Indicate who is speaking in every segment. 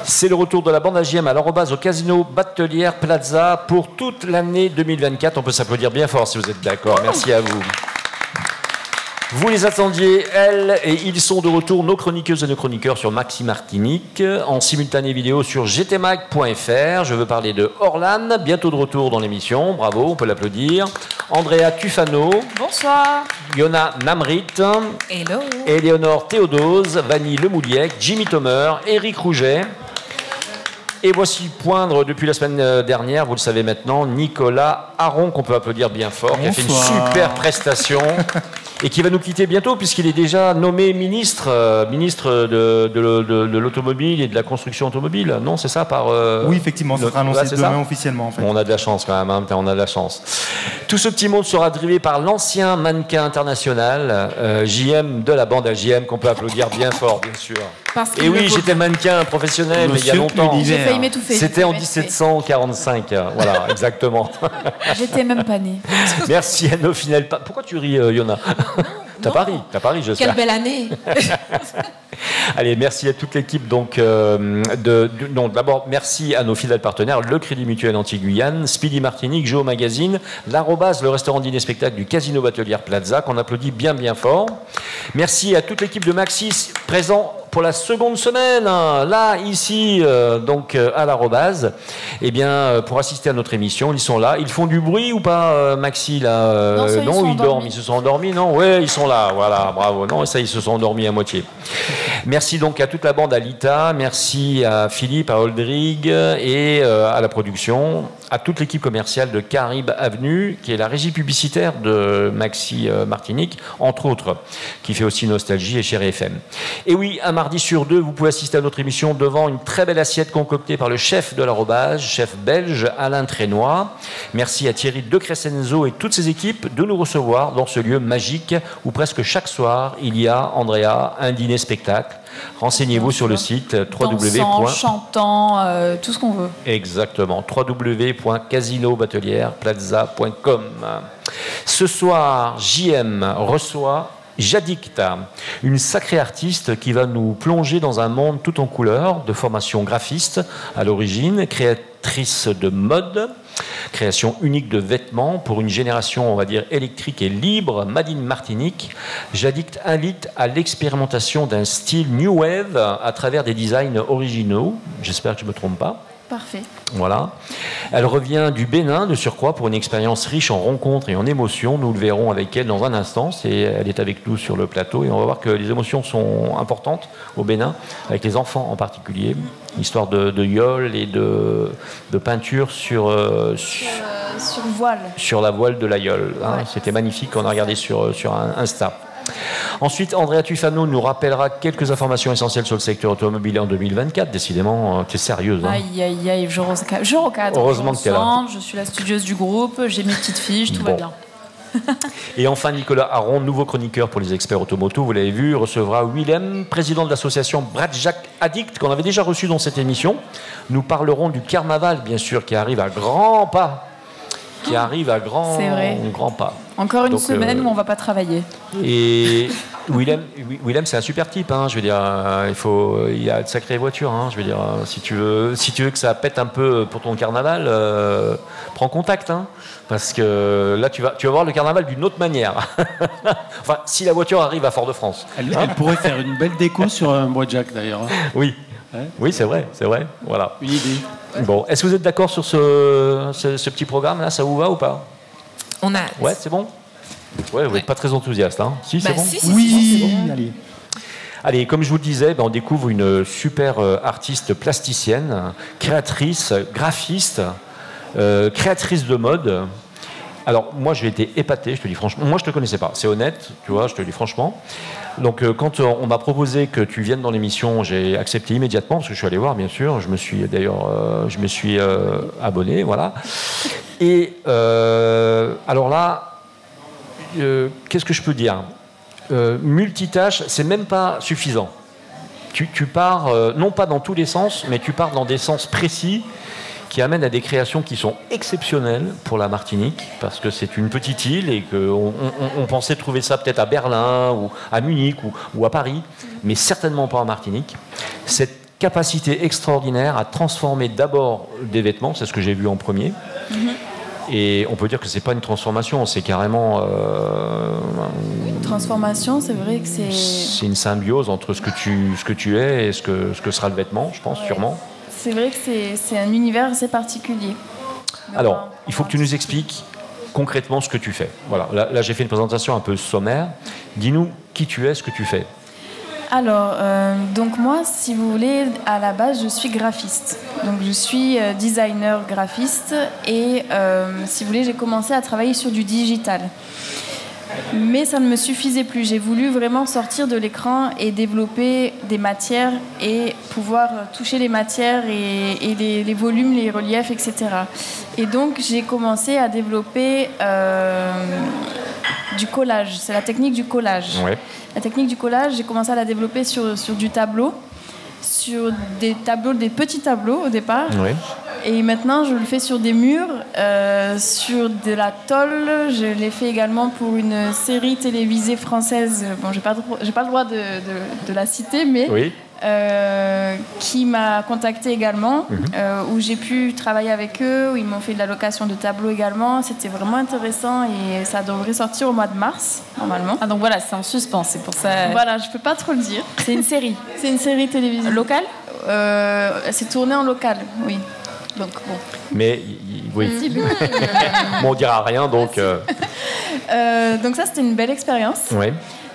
Speaker 1: C'est le retour de la bande AJM à l'arrobase au Casino Batelière Plaza pour toute l'année 2024. On peut s'applaudir bien fort si vous êtes d'accord. Merci à vous. Vous les attendiez, elles et ils sont de retour, nos chroniqueuses et nos chroniqueurs sur Maxi Martinique, en simultané vidéo sur gtmag.fr. Je veux parler de Orlan, bientôt de retour dans l'émission, bravo, on peut l'applaudir. Andrea Tufano.
Speaker 2: Bonsoir.
Speaker 1: Yona Namrit.
Speaker 2: Hello.
Speaker 1: Éléonore Théodose, Vanny Lemouliec, Jimmy Thomer, Éric Rouget. Et voici poindre depuis la semaine dernière, vous le savez maintenant, Nicolas Aron, qu'on peut applaudir bien fort, qui a fait une super prestation et qui va nous quitter bientôt puisqu'il est déjà nommé ministre de l'automobile et de la construction automobile. Non, c'est ça par...
Speaker 3: Oui, effectivement, ça sera annoncé demain officiellement. En fait.
Speaker 1: On a de la chance quand même, hein, on a de la chance. Tout ce petit monde sera drivé par l'ancien mannequin international, JM de la bande AJM, qu'on peut applaudir bien fort, bien sûr. Et oui, j'étais mannequin professionnel, mais il y a longtemps.
Speaker 2: J'ai failli m'étouffer.
Speaker 1: C'était en 1745, voilà, exactement.
Speaker 2: J'étais même pas née.
Speaker 1: Merci à nos fidèles. Pourquoi tu ris, Yona? T'as pas ri, j'espère.
Speaker 2: Quelle belle année.
Speaker 1: Allez, merci à toute l'équipe. Donc, d'abord, merci à nos fidèles partenaires, le Crédit Mutuel Anti-Guyane, Speedy Martinique, Géo Magazine, l'Arrobase, le restaurant dîner-spectacle du Casino Batelière Plaza, qu'on applaudit bien fort. Merci à toute l'équipe de Maxis, présent pour la seconde semaine, là, ici, à l'Arrobase, eh bien, pour assister à notre émission, ils sont là. Ils font du bruit ou pas, Maxi, là?
Speaker 2: Non,
Speaker 1: ils dorment, ils se sont endormis, non? Oui, ils sont là, voilà, bravo. Non, ça, ils se sont endormis à moitié. Merci donc à toute la bande, à Lita, merci à Philippe, à Oldrig et à la production, à toute l'équipe commerciale de Caraïbes Avenue, qui est la régie publicitaire de Maxi Martinique, entre autres, qui fait aussi Nostalgie et Chéri FM. Et oui, un mardi sur deux, vous pouvez assister à notre émission devant une très belle assiette concoctée par le chef de l'Arrobase, chef belge Alain Trénois. Merci à Thierry De Crescenzo et toutes ses équipes de nous recevoir dans ce lieu magique où presque chaque soir, il y a, Andrea, un dîner-spectacle. Renseignez-vous sur le site
Speaker 2: dansant, chantant, tout ce qu'on veut.
Speaker 1: Exactement, www.casinobatelièreplaza.com. Ce soir, JM reçoit Jadicta, une sacrée artiste qui va nous plonger dans un monde tout en couleurs, de formation graphiste à l'origine, créatrice de mode, création unique de vêtements pour une génération, on va dire, électrique et libre, Made in Martinique. Jadicta invite à l'expérimentation d'un style New Wave à travers des designs originaux. J'espère que je ne me trompe pas.
Speaker 2: Parfait.
Speaker 1: Voilà. Elle revient du Bénin, de surcroît, pour une expérience riche en rencontres et en émotions. Nous le verrons avec elle dans un instant. Elle est avec nous sur le plateau et on va voir que les émotions sont importantes au Bénin, avec les enfants en particulier. Histoire de yole et de peinture sur
Speaker 2: voile.
Speaker 1: Sur la voile de la yole. Hein.
Speaker 2: Ouais.
Speaker 1: C'était magnifique, on a regardé sur Insta. Ensuite, Andrea Tufano nous rappellera quelques informations essentielles sur le secteur automobile en 2024. Décidément, tu es sérieuse. Hein.
Speaker 2: Aïe, aïe, je recadre.
Speaker 1: Heureusement que tu es là.
Speaker 2: Je suis la studieuse du groupe, j'ai mes petites fiches, tout va bien.
Speaker 1: Et enfin, Nicolas Aron, nouveau chroniqueur pour les experts automoto, vous l'avez vu, recevra Willem, président de l'association Bradjack Addict, qu'on avait déjà reçu dans cette émission. Nous parlerons du carnaval, bien sûr, qui arrive à grands pas. Qui arrive à grands pas.
Speaker 2: Encore une semaine où on ne va pas travailler.
Speaker 1: Et Willem, c'est un super type. Hein, je veux dire, il y a de sacrées voitures. Hein, je veux dire, si tu veux que ça pète un peu pour ton carnaval, prends contact. Hein, parce que là, tu vas voir le carnaval d'une autre manière. Enfin, si la voiture arrive à Fort-de-France.
Speaker 4: Elle pourrait faire une belle déco sur un Bradjack d'ailleurs.
Speaker 1: Oui. Oui, c'est vrai. Voilà.
Speaker 4: Une idée.
Speaker 1: Bon, est-ce que vous êtes d'accord sur ce petit programme là? Ça vous va ou pas?
Speaker 2: On a.
Speaker 1: Ouais, c'est bon. Ouais, vous n'êtes pas très enthousiaste, hein? Si, c'est bon.
Speaker 4: Oui, c'est bon.
Speaker 1: Allez, comme je vous le disais, on découvre une super artiste plasticienne, créatrice, graphiste, créatrice de mode. Alors, moi, j'ai été épaté, je te dis franchement. Moi, je ne te connaissais pas, c'est honnête, tu vois, je te le dis franchement. Donc, quand on m'a proposé que tu viennes dans l'émission, j'ai accepté immédiatement, parce que je suis allé voir, bien sûr. Je me suis abonné, voilà. Et alors là, qu'est-ce que je peux dire? Multitâche, c'est même pas suffisant. Tu pars, non pas dans tous les sens, mais tu pars dans des sens précis qui amènent à des créations qui sont exceptionnelles pour la Martinique, parce que c'est une petite île et qu'on pensait trouver ça peut-être à Berlin ou à Munich ou à Paris, mais certainement pas en Martinique. Cette capacité extraordinaire à transformer d'abord des vêtements, c'est ce que j'ai vu en premier, et on peut dire que c'est pas une transformation, c'est carrément...
Speaker 2: Une transformation, c'est vrai que c'est...
Speaker 1: C'est une symbiose entre ce que tu es et ce que sera le vêtement, je pense, sûrement.
Speaker 2: C'est vrai que c'est un univers assez particulier.
Speaker 1: Alors, il faut que tu nous expliques concrètement ce que tu fais. Voilà, là j'ai fait une présentation un peu sommaire. Dis-nous qui tu es, ce que tu fais.
Speaker 2: Alors, donc moi, si vous voulez, à la base, je suis graphiste. Donc, je suis designer graphiste et, si vous voulez, j'ai commencé à travailler sur du digital. Mais ça ne me suffisait plus. J'ai voulu vraiment sortir de l'écran et développer des matières et pouvoir toucher les matières et les volumes, les reliefs, etc. Et donc, j'ai commencé à développer du collage. C'est la technique du collage. Ouais. La technique du collage, j'ai commencé à la développer sur du tableau, sur des petits tableaux au départ. Ouais. Et maintenant, je le fais sur des murs, sur de la tôle. Je l'ai fait également pour une série télévisée française. Bon, j'ai pas le droit de la citer, mais oui. Qui m'a contacté également, où j'ai pu travailler avec eux, où ils m'ont fait de la location de tableaux également. C'était vraiment intéressant et ça devrait sortir au mois de mars, normalement.
Speaker 5: Ah, donc voilà, c'est en suspens, c'est pour ça...
Speaker 2: Voilà, je peux pas trop le dire.
Speaker 5: C'est une série.
Speaker 2: C'est une série télévisée.
Speaker 5: Locale
Speaker 2: c'est tourné en local, oui. Donc, bon.
Speaker 1: Mais oui, bon, on dira rien, donc...
Speaker 2: donc ça, c'était une belle expérience.
Speaker 1: Oui.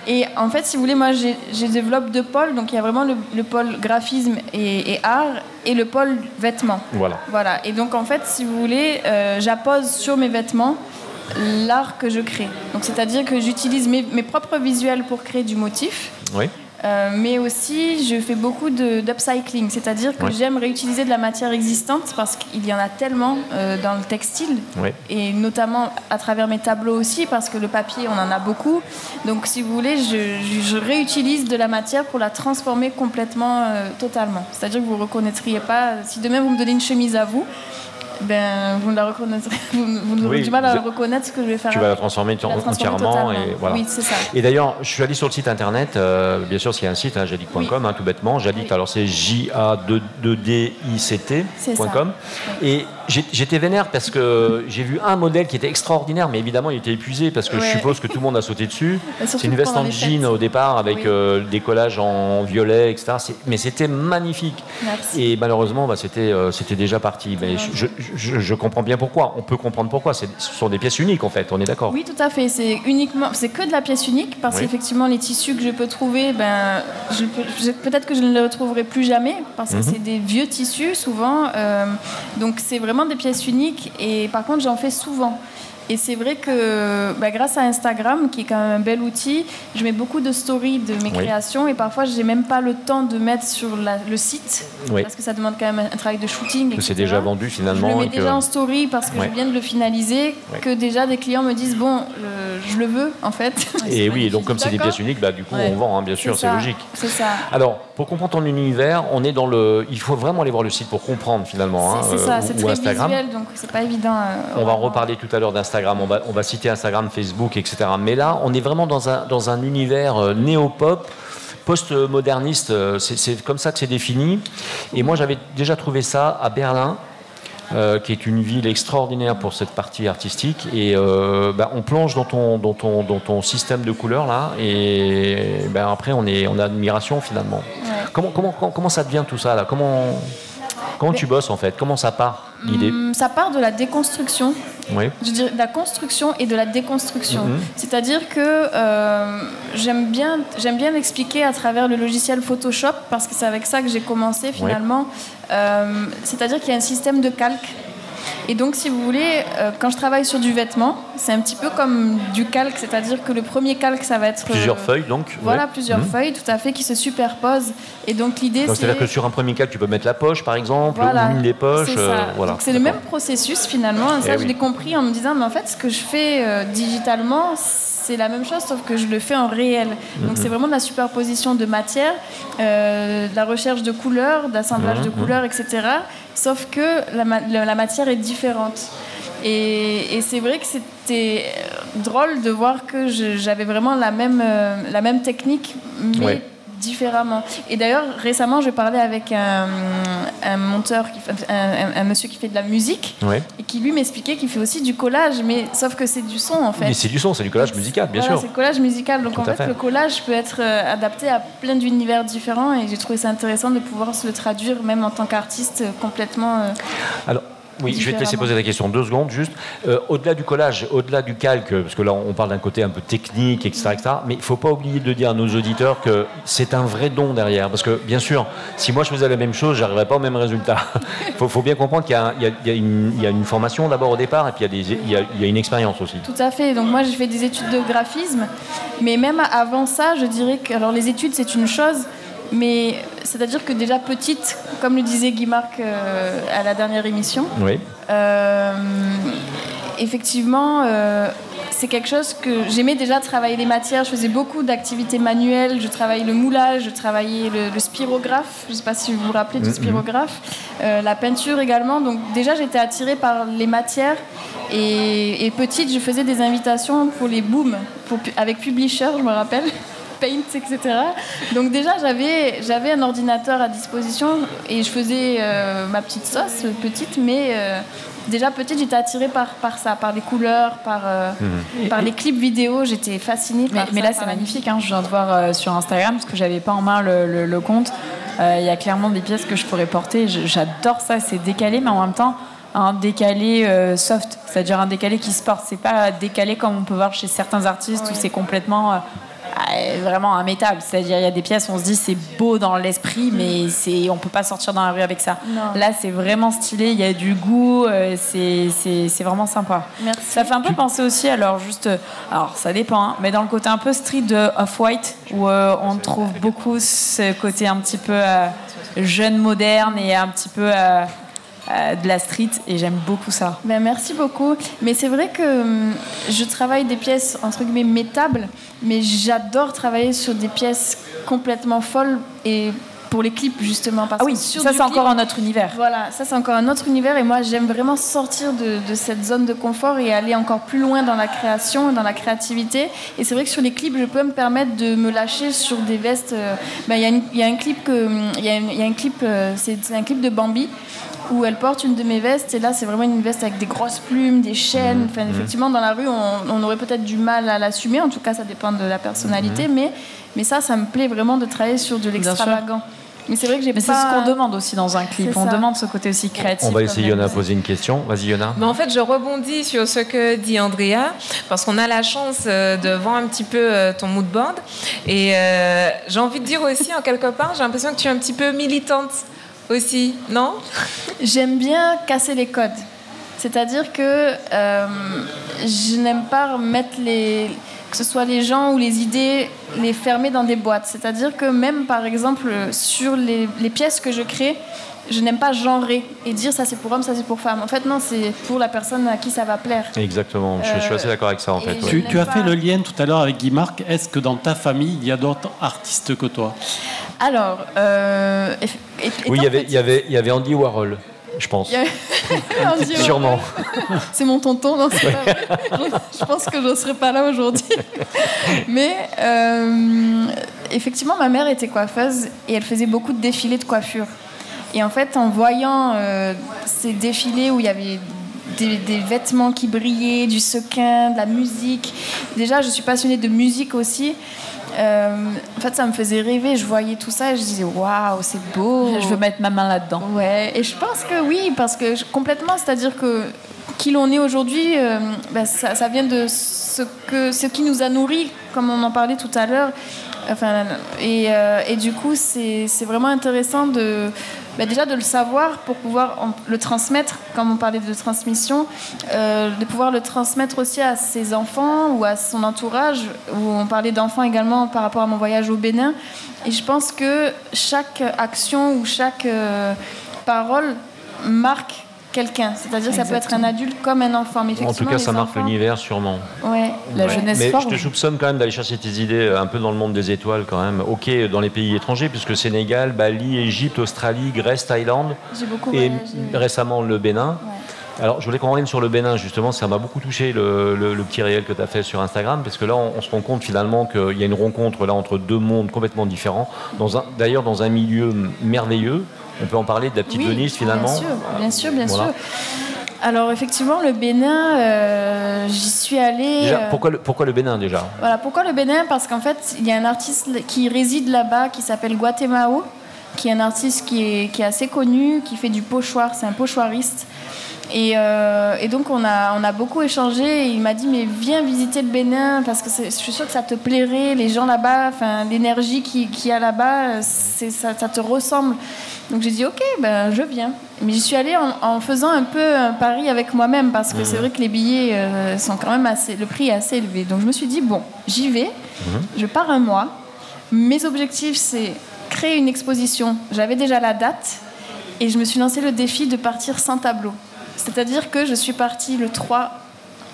Speaker 2: Et en fait, si vous voulez, moi, je développe deux pôles. Donc, il y a vraiment le pôle graphisme et art et le pôle vêtements. Voilà. Et donc, en fait, si vous voulez, j'appose sur mes vêtements l'art que je crée. Donc, c'est-à-dire que j'utilise mes propres visuels pour créer du motif. Oui. Mais aussi, je fais beaucoup d'upcycling, c'est-à-dire que j'aime réutiliser de la matière existante parce qu'il y en a tellement dans le textile, et notamment à travers mes tableaux aussi, parce que le papier, on en a beaucoup. Donc, si vous voulez, je réutilise de la matière pour la transformer complètement, totalement. C'est-à-dire que vous ne reconnaîtriez pas, si demain vous me donnez une chemise à vous, ben, vous ne la reconnaîtrez, vous aurez du mal à reconnaître ce que je vais faire.
Speaker 1: Tu vas la transformer entièrement. Et voilà.
Speaker 2: Oui, c'est ça.
Speaker 1: Et d'ailleurs, je suis allé sur le site internet, bien sûr, il y a un site, jadict.com, tout bêtement. Jadict, alors c'est J-A-2-D-I-C-T.com. Et j'étais vénère parce que j'ai vu un modèle qui était extraordinaire, mais évidemment, il était épuisé parce que je suppose que tout le monde a sauté dessus. C'est une veste en jean au départ avec des collages en violet, etc. Mais c'était magnifique. Merci. Et malheureusement, c'était déjà parti. Mais je comprends bien pourquoi. On peut comprendre pourquoi. Ce sont des pièces uniques, en fait. On est d'accord?
Speaker 2: Oui, tout à fait. C'est que de la pièce unique parce qu'effectivement, les tissus que je peux trouver, peut-être que je ne les retrouverai plus jamais parce que c'est des vieux tissus, souvent. Donc, c'est vraiment des pièces uniques. Et par contre, j'en fais souvent. Et c'est vrai que grâce à Instagram, qui est quand même un bel outil, je mets beaucoup de stories de mes créations et parfois je n'ai même pas le temps de mettre sur le site parce que ça demande quand même un travail de shooting.
Speaker 1: Que c'est déjà vendu finalement.
Speaker 2: Je le mets déjà en story parce que je viens de le finaliser, que déjà des clients me disent je le veux en fait.
Speaker 1: Et oui, donc comme c'est des pièces uniques, du coup on vend, bien sûr, c'est logique.
Speaker 2: C'est ça.
Speaker 1: Alors, pour comprendre ton univers, on est dans il faut vraiment aller voir le site pour comprendre finalement.
Speaker 2: C'est ça, c'est très
Speaker 1: Instagram.
Speaker 2: visuel, donc c'est pas évident.
Speaker 1: On va en reparler tout à l'heure d'Instagram. On va citer Instagram, Facebook, etc. Mais là, on est vraiment dans un univers néo-pop, post-moderniste. C'est comme ça que c'est défini. Et moi, j'avais déjà trouvé ça à Berlin, qui est une ville extraordinaire pour cette partie artistique. Et on plonge dans ton système de couleurs là. Et après, on a admiration finalement. Ouais. Comment ça devient tout ça là? Comment tu bosses en fait? Comment ça part l'idée?
Speaker 2: Ça part de la déconstruction.
Speaker 1: Oui.
Speaker 2: Je dirais de la construction et de la déconstruction. C'est-à-dire que j'aime bien l'expliquer à travers le logiciel Photoshop parce que c'est avec ça que j'ai commencé finalement. C'est-à-dire qu'il y a un système de calque. Et donc, si vous voulez, quand je travaille sur du vêtement, c'est un petit peu comme du calque, c'est-à-dire que le premier calque, ça va être...
Speaker 1: Plusieurs feuilles, donc.
Speaker 2: Voilà, plusieurs feuilles, tout à fait, qui se superposent. Et donc, l'idée, c'est...
Speaker 1: C'est-à-dire que sur un premier calque, tu peux mettre la poche, par exemple, ou une des poches.
Speaker 2: C'est ça. Donc, c'est le même processus, finalement. Et ça, je l'ai compris en me disant, mais en fait, ce que je fais digitalement, c'est la même chose, sauf que je le fais en réel. Donc, c'est vraiment de la superposition de matière, de la recherche de couleurs, d'assemblage de couleurs, etc. Sauf que la matière est différente. Et c'est vrai que c'était drôle de voir que j'avais vraiment la même technique, mais différemment. Et d'ailleurs, récemment, je parlais avec un monteur, un monsieur qui fait de la musique, et qui lui m'expliquait qu'il fait aussi du collage, mais sauf que c'est du son en fait.
Speaker 1: Mais c'est du son, c'est du collage musical, bien sûr.
Speaker 2: C'est du collage musical, donc en fait, le collage peut être adapté à plein d'univers différents, et j'ai trouvé ça intéressant de pouvoir se le traduire, même en tant qu'artiste, complètement...
Speaker 1: Alors, oui, je vais te laisser poser la question 2 secondes, juste. Au-delà du collage, au-delà du calque, parce que là, on parle d'un côté un peu technique, etc., mais il ne faut pas oublier de dire à nos auditeurs que c'est un vrai don derrière. Parce que, bien sûr, si moi je faisais la même chose, je n'arriverais pas au même résultat. Il faut bien comprendre qu'il y a une formation d'abord au départ, et puis il y a une expérience aussi.
Speaker 2: Tout à fait. Donc moi, j'ai fait des études de graphisme, mais même avant ça, je dirais que alors, les études, c'est une chose, mais c'est-à-dire que déjà petite, comme le disait Guy Marc à la dernière émission, effectivement, c'est quelque chose que j'aimais déjà travailler les matières. Je faisais beaucoup d'activités manuelles. Je travaillais le moulage, je travaillais le spirographe. Je ne sais pas si vous vous rappelez du spirographe. La peinture également. Donc déjà, j'étais attirée par les matières. Et petite, je faisais des invitations pour les booms, avec Publisher, je me rappelle. Paint, etc. Donc déjà, j'avais un ordinateur à disposition et je faisais ma petite sauce, petite, mais déjà petite, j'étais attirée par ça, par les couleurs, par les clips vidéo, j'étais fascinée par ça.
Speaker 5: Mais là, c'est magnifique, hein. Je viens de voir sur Instagram, parce que j'avais pas en main le compte. Il y a clairement des pièces que je pourrais porter. J'adore ça, c'est décalé, mais en même temps, un décalé soft, c'est-à-dire un décalé qui se porte. C'est pas décalé comme on peut voir chez certains artistes où c'est complètement... vraiment immétable, c'est-à-dire il y a des pièces où on se dit c'est beau dans l'esprit, mais on peut pas sortir dans la rue avec ça.
Speaker 2: Non.
Speaker 5: Là c'est vraiment stylé, il y a du goût, c'est vraiment sympa.
Speaker 2: Merci.
Speaker 5: Ça fait un peu penser aussi, alors ça dépend, hein, mais dans le côté un peu street de Off-White, où on trouve beaucoup ce côté un petit peu jeune, moderne, et un petit peu de la street, et j'aime beaucoup ça.
Speaker 2: Merci beaucoup. Mais c'est vrai que je travaille des pièces entre guillemets métables, mais j'adore travailler sur des pièces complètement folles, et pour les clips justement. Parce que
Speaker 5: ça c'est encore un autre univers.
Speaker 2: Voilà, ça c'est encore un autre univers, et moi j'aime vraiment sortir de cette zone de confort et aller encore plus loin dans la création et dans la créativité. Et c'est vrai que sur les clips, je peux me permettre de me lâcher sur des vestes. Il y a un clip c'est un clip de Bambi, où elle porte une de mes vestes, et là c'est vraiment une veste avec des grosses plumes, des chaînes. Enfin, effectivement, dans la rue, on aurait peut-être du mal à l'assumer, en tout cas ça dépend de la personnalité, mais ça me plaît vraiment de travailler sur de l'extravagant. Mais c'est vrai que
Speaker 5: c'est ce qu'on demande aussi dans un clip, on demande ce côté aussi créatif.
Speaker 1: On va laisser Yona poser une question. Vas-y Yona.
Speaker 6: En fait, je rebondis sur ce que dit Andrea, parce qu'on a la chance de voir un petit peu ton mood board, et j'ai envie de dire aussi, en quelque part, j'ai l'impression que tu es un petit peu militante aussi, non?
Speaker 2: J'aime bien casser les codes. C'est-à-dire que je n'aime pas remettre que ce soit les gens ou les idées, les fermer dans des boîtes. C'est-à-dire que même, par exemple, sur les pièces que je crée, je n'aime pas genrer et dire ça c'est pour homme, ça c'est pour femme. En fait, non, c'est pour la personne à qui ça va plaire.
Speaker 1: Exactement, je suis assez d'accord avec ça en fait.
Speaker 4: Tu as fait le lien tout à l'heure avec Guy Marc. Est-ce que dans ta famille, il y a d'autres artistes que toi?
Speaker 2: Alors,
Speaker 1: oui, il y avait Andy Warhol, je pense.
Speaker 2: Andy
Speaker 1: Sûrement.
Speaker 2: C'est mon tonton, non, c'est pas vrai. Je pense que je ne serais pas là aujourd'hui. Mais effectivement, ma mère était coiffeuse et elle faisait beaucoup de défilés de coiffure. Et en fait, en voyant ces défilés où il y avait des vêtements qui brillaient, du sequin, de la musique. Déjà, je suis passionnée de musique aussi. En fait, ça me faisait rêver. Je voyais tout ça et je disais waouh, c'est beau.
Speaker 5: Je veux mettre ma main là-dedans.
Speaker 2: Ouais. Et je pense que oui, parce que complètement, c'est-à-dire que qui l'on est aujourd'hui, ça vient de ce qui nous a nourris, comme on en parlait tout à l'heure. Enfin, et du coup, c'est vraiment intéressant déjà de le savoir pour pouvoir le transmettre, comme on parlait de transmission, de pouvoir le transmettre aussi à ses enfants ou à son entourage, où on parlait d'enfants également par rapport à mon voyage au Bénin. Et je pense que chaque action ou chaque parole marque quelqu'un. C'est-à-dire que ça peut être un adulte comme un enfant. Mais
Speaker 1: en tout cas, ça marque l'univers, sûrement.
Speaker 2: Ouais, la jeunesse
Speaker 1: mais
Speaker 2: forme.
Speaker 1: Je te soupçonne quand même d'aller chercher tes idées un peu dans le monde des étoiles, quand même. Ok, dans les pays étrangers, puisque Sénégal, Bali, Égypte, Australie, Grèce, Thaïlande.
Speaker 2: J'ai beaucoup
Speaker 1: voyagé. Et récemment, le Bénin. Ouais. Alors, je voulais qu'on revienne sur le Bénin, justement. Ça m'a beaucoup touché, le petit réel que tu as fait sur Instagram, parce que là, on se rend compte finalement qu'il y a une rencontre là entre deux mondes complètement différents, d'ailleurs dans un milieu merveilleux. On peut en parler de la petite Venise, finalement.
Speaker 2: Bien sûr. Alors, effectivement, le Bénin, j'y suis allée...
Speaker 1: Déjà, pourquoi le Bénin, déjà ?
Speaker 2: Voilà, pourquoi le Bénin ? Parce qu'en fait, il y a un artiste qui réside là-bas, qui s'appelle Guatemao, qui est un artiste qui est assez connu, qui fait du pochoir, c'est un pochoiriste. Et donc on a beaucoup échangé et il m'a dit mais viens visiter le Bénin parce que je suis sûre que ça te plairait, les gens là-bas, l'énergie qu'il y a là-bas, ça te ressemble. Donc j'ai dit ok, je viens. Mais j'y suis allée en faisant un peu un pari avec moi-même parce que c'est vrai que les billets sont quand même le prix est assez élevé. Donc je me suis dit bon, j'y vais, je pars un mois. Mes objectifs c'est créer une exposition. J'avais déjà la date et je me suis lancé le défi de partir sans tableau. C'est-à-dire que je suis partie le 3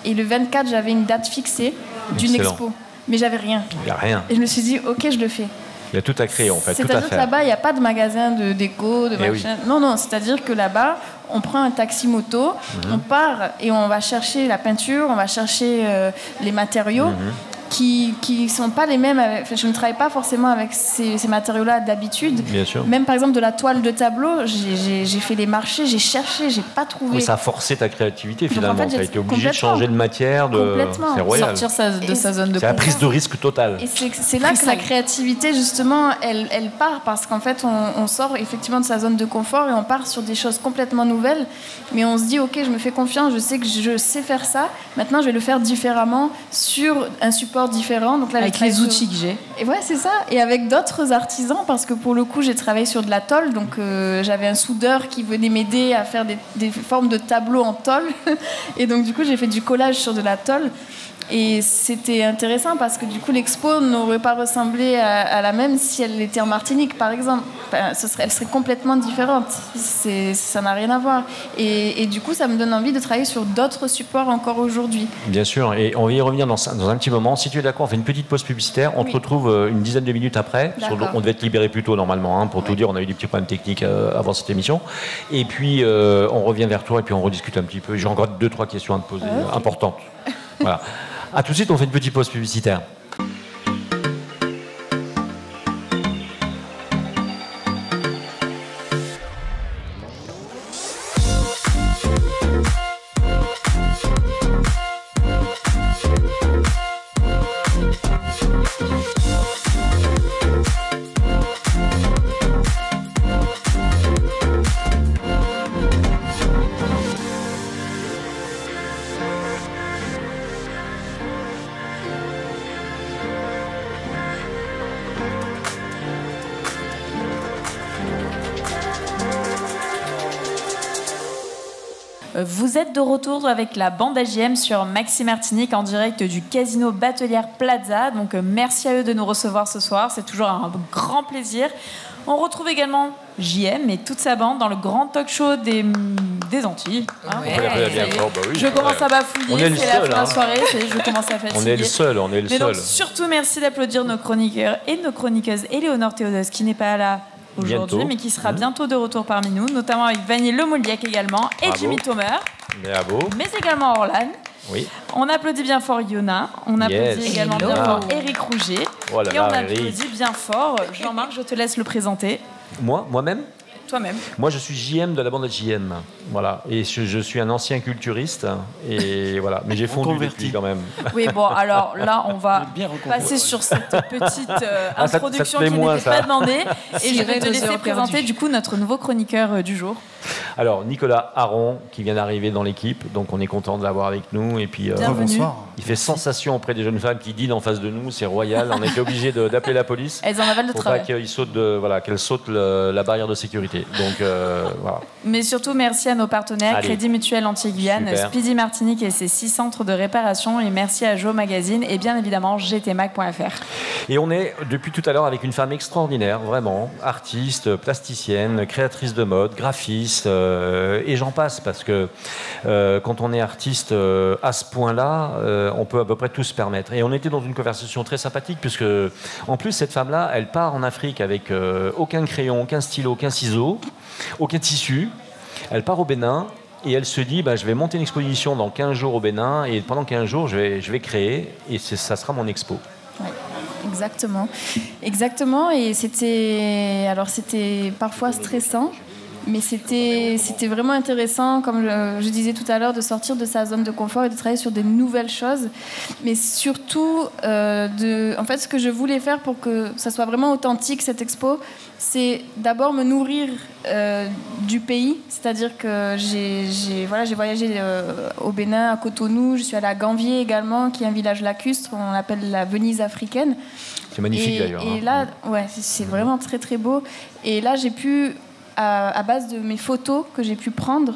Speaker 2: et le 24, j'avais une date fixée d'une expo. Mais j'avais rien.
Speaker 1: Il n'y a rien.
Speaker 2: Et je me suis dit, ok, je le fais.
Speaker 1: Il y a tout à créer, en fait.
Speaker 2: C'est-à-dire que là-bas, il n'y a pas de magasin de déco, de machin. Oui. Non, c'est-à-dire que là-bas, on prend un taxi-moto, on part et on va chercher la peinture, on va chercher les matériaux. Qui ne sont pas les mêmes. Je ne travaille pas forcément avec ces matériaux-là d'habitude.
Speaker 1: Bien sûr.
Speaker 2: Même par exemple de la toile de tableau, j'ai fait les marchés, j'ai cherché, j'ai pas trouvé.
Speaker 1: Mais ça a forcé ta créativité finalement. Tu as été obligé de changer de matière. C'est royal.
Speaker 5: Sortir de sa zone de confort.
Speaker 1: C'est la prise de risque totale.
Speaker 2: Et c'est là que la créativité justement, elle part parce qu'en fait on sort effectivement de sa zone de confort et on part sur des choses complètement nouvelles. Mais on se dit ok, je me fais confiance, je sais que je sais faire ça. Maintenant je vais le faire différemment sur un support différents. Donc là,
Speaker 5: avec les outils que j'ai.
Speaker 2: Et ouais, c'est ça. Et avec d'autres artisans, parce que pour le coup, j'ai travaillé sur de la tôle. Donc j'avais un soudeur qui venait m'aider à faire des formes de tableaux en tôle. Et donc du coup, j'ai fait du collage sur de la tôle. Et c'était intéressant parce que du coup, l'expo n'aurait pas ressemblé à la même si elle était en Martinique, par exemple. Elle serait complètement différente. Ça n'a rien à voir. Et du coup, ça me donne envie de travailler sur d'autres supports encore aujourd'hui.
Speaker 1: Bien sûr. Et on va y revenir dans un petit moment. Si tu es d'accord, on fait une petite pause publicitaire. On te retrouve une dizaine de minutes après. On devait être libéré plus tôt, normalement. Pour tout dire, on a eu des petits problèmes techniques avant cette émission. Et puis, on revient vers toi et puis on rediscute un petit peu. J'ai encore 2-3 questions à te poser, importantes. Voilà. A tout de suite, on fait une petite pause publicitaire.
Speaker 5: Vous êtes de retour avec la bande AJM sur Maxi Martinique en direct du Casino Batelière Plaza. Donc merci à eux de nous recevoir ce soir, c'est toujours un grand plaisir. On retrouve également JM et toute sa bande dans le grand talk show des Antilles. Je commence à bafouiller, c'est la fin de la soirée, je commence à fatiguer.
Speaker 1: On est le seul.
Speaker 5: Mais donc surtout merci d'applaudir nos chroniqueurs et nos chroniqueuses. Éléonore Théodos qui n'est pas là aujourd'hui, mais qui sera bientôt de retour parmi nous, notamment avec Vanille Lemoliac également, et Jimmy Thomer, mais également Orlan.
Speaker 1: Oui.
Speaker 5: On applaudit bien fort Yona, on applaudit également bien fort Eric Rouget, et on applaudit bien fort Jean-Marc, je te laisse le présenter.
Speaker 1: Moi-même ?
Speaker 5: Toi-même.
Speaker 1: Moi, je suis JM de la bande JM, voilà. Et je suis un ancien culturiste, et voilà. Mais j'ai fondu depuis quand même.
Speaker 5: Oui, bon, alors là, on va passer sur cette petite introduction qui n'était pas demandée, et je vais te laisser présenter du coup notre nouveau chroniqueur du jour.
Speaker 1: Alors, Nicolas Aron, qui vient d'arriver dans l'équipe, donc on est content de l'avoir avec nous. Et puis,
Speaker 3: bonsoir.
Speaker 1: Il fait sensation auprès des jeunes femmes qui dînent en face de nous, c'est royal. On a été obligé d'appeler la police.
Speaker 5: Elles en avalent le travail.
Speaker 1: Pour pas qu'elles sautent la barrière de sécurité. OK. Donc, voilà.
Speaker 5: Mais surtout, merci à nos partenaires, Crédit Mutuel Antilles-Guyane, Speedy Martinique et ses 6 centres de réparation. Et merci à Jo Magazine et bien évidemment gtmac.fr.
Speaker 1: Et on est depuis tout à l'heure avec une femme extraordinaire, vraiment, artiste, plasticienne, créatrice de mode, graphiste, et j'en passe, parce que quand on est artiste à ce point-là, on peut à peu près tout se permettre. Et on était dans une conversation très sympathique, puisque en plus, cette femme-là, elle part en Afrique avec aucun crayon, aucun stylo, aucun ciseau, aucun tissu. Elle part au Bénin et elle se dit je vais monter une exposition dans 15 jours au Bénin et pendant 15 jours, je vais créer et ça sera mon expo.
Speaker 2: Ouais, exactement. Et c'était parfois stressant. Mais c'était vraiment intéressant, comme je disais tout à l'heure, de sortir de sa zone de confort et de travailler sur des nouvelles choses. Mais surtout, en fait, ce que je voulais faire pour que ça soit vraiment authentique, cette expo, c'est d'abord me nourrir du pays. C'est-à-dire que j'ai voyagé au Bénin, à Cotonou. Je suis allée à Gambier également, qui est un village lacustre, on l'appelle la Venise africaine.
Speaker 1: C'est magnifique d'ailleurs.
Speaker 2: Et là, c'est vraiment très très beau. Et là, j'ai pu... à base de mes photos que j'ai pu prendre,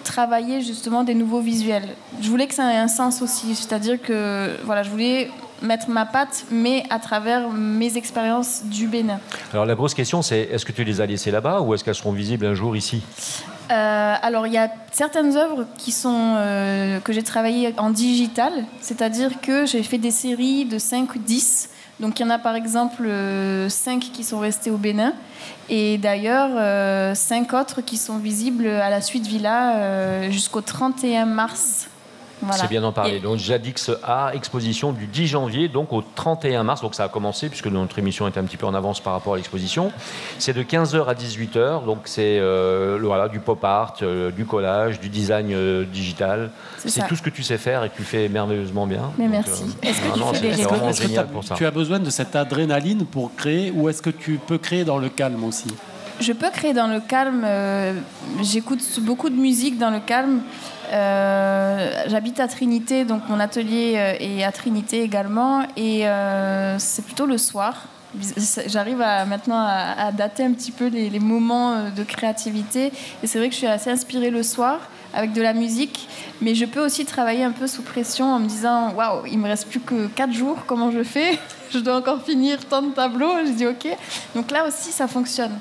Speaker 2: travailler justement des nouveaux visuels. Je voulais que ça ait un sens aussi, c'est-à-dire que je voulais mettre ma patte, mais à travers mes expériences du Bénin.
Speaker 1: Alors la grosse question, c'est est-ce que tu les as laissées là-bas ou est-ce qu'elles seront visibles un jour ici ?
Speaker 2: Alors il y a certaines œuvres que j'ai travaillées en digital, c'est-à-dire que j'ai fait des séries de 5 ou 10. Donc il y en a par exemple 5 qui sont restés au Bénin et d'ailleurs 5 autres qui sont visibles à la Suite Villa jusqu'au 31 mars.
Speaker 1: Voilà. C'est bien d'en parler. Donc Jadix A, exposition du 10 janvier, donc au 31 mars. Donc ça a commencé, puisque notre émission est un petit peu en avance par rapport à l'exposition. C'est de 15h à 18h, donc c'est du pop art, du collage, du design digital. C'est tout ce que tu sais faire et que tu fais merveilleusement bien.
Speaker 2: Mais donc, merci. Est-ce que tu fais des
Speaker 1: vraiment génial pour ça.
Speaker 4: Tu as besoin de cette adrénaline pour créer, ou est-ce que tu peux créer dans le calme aussi ?
Speaker 2: Je peux créer dans le calme. J'écoute beaucoup de musique dans le calme. J'habite à Trinité, donc mon atelier est à Trinité également. Et c'est plutôt le soir. J'arrive maintenant à dater un petit peu les moments de créativité. Et c'est vrai que je suis assez inspirée le soir avec de la musique. Mais je peux aussi travailler un peu sous pression en me disant « Waouh, il me reste plus que 4 jours, comment je fais ? Je dois encore finir tant de tableaux. » Je dis « Ok ». Donc là aussi, ça fonctionne.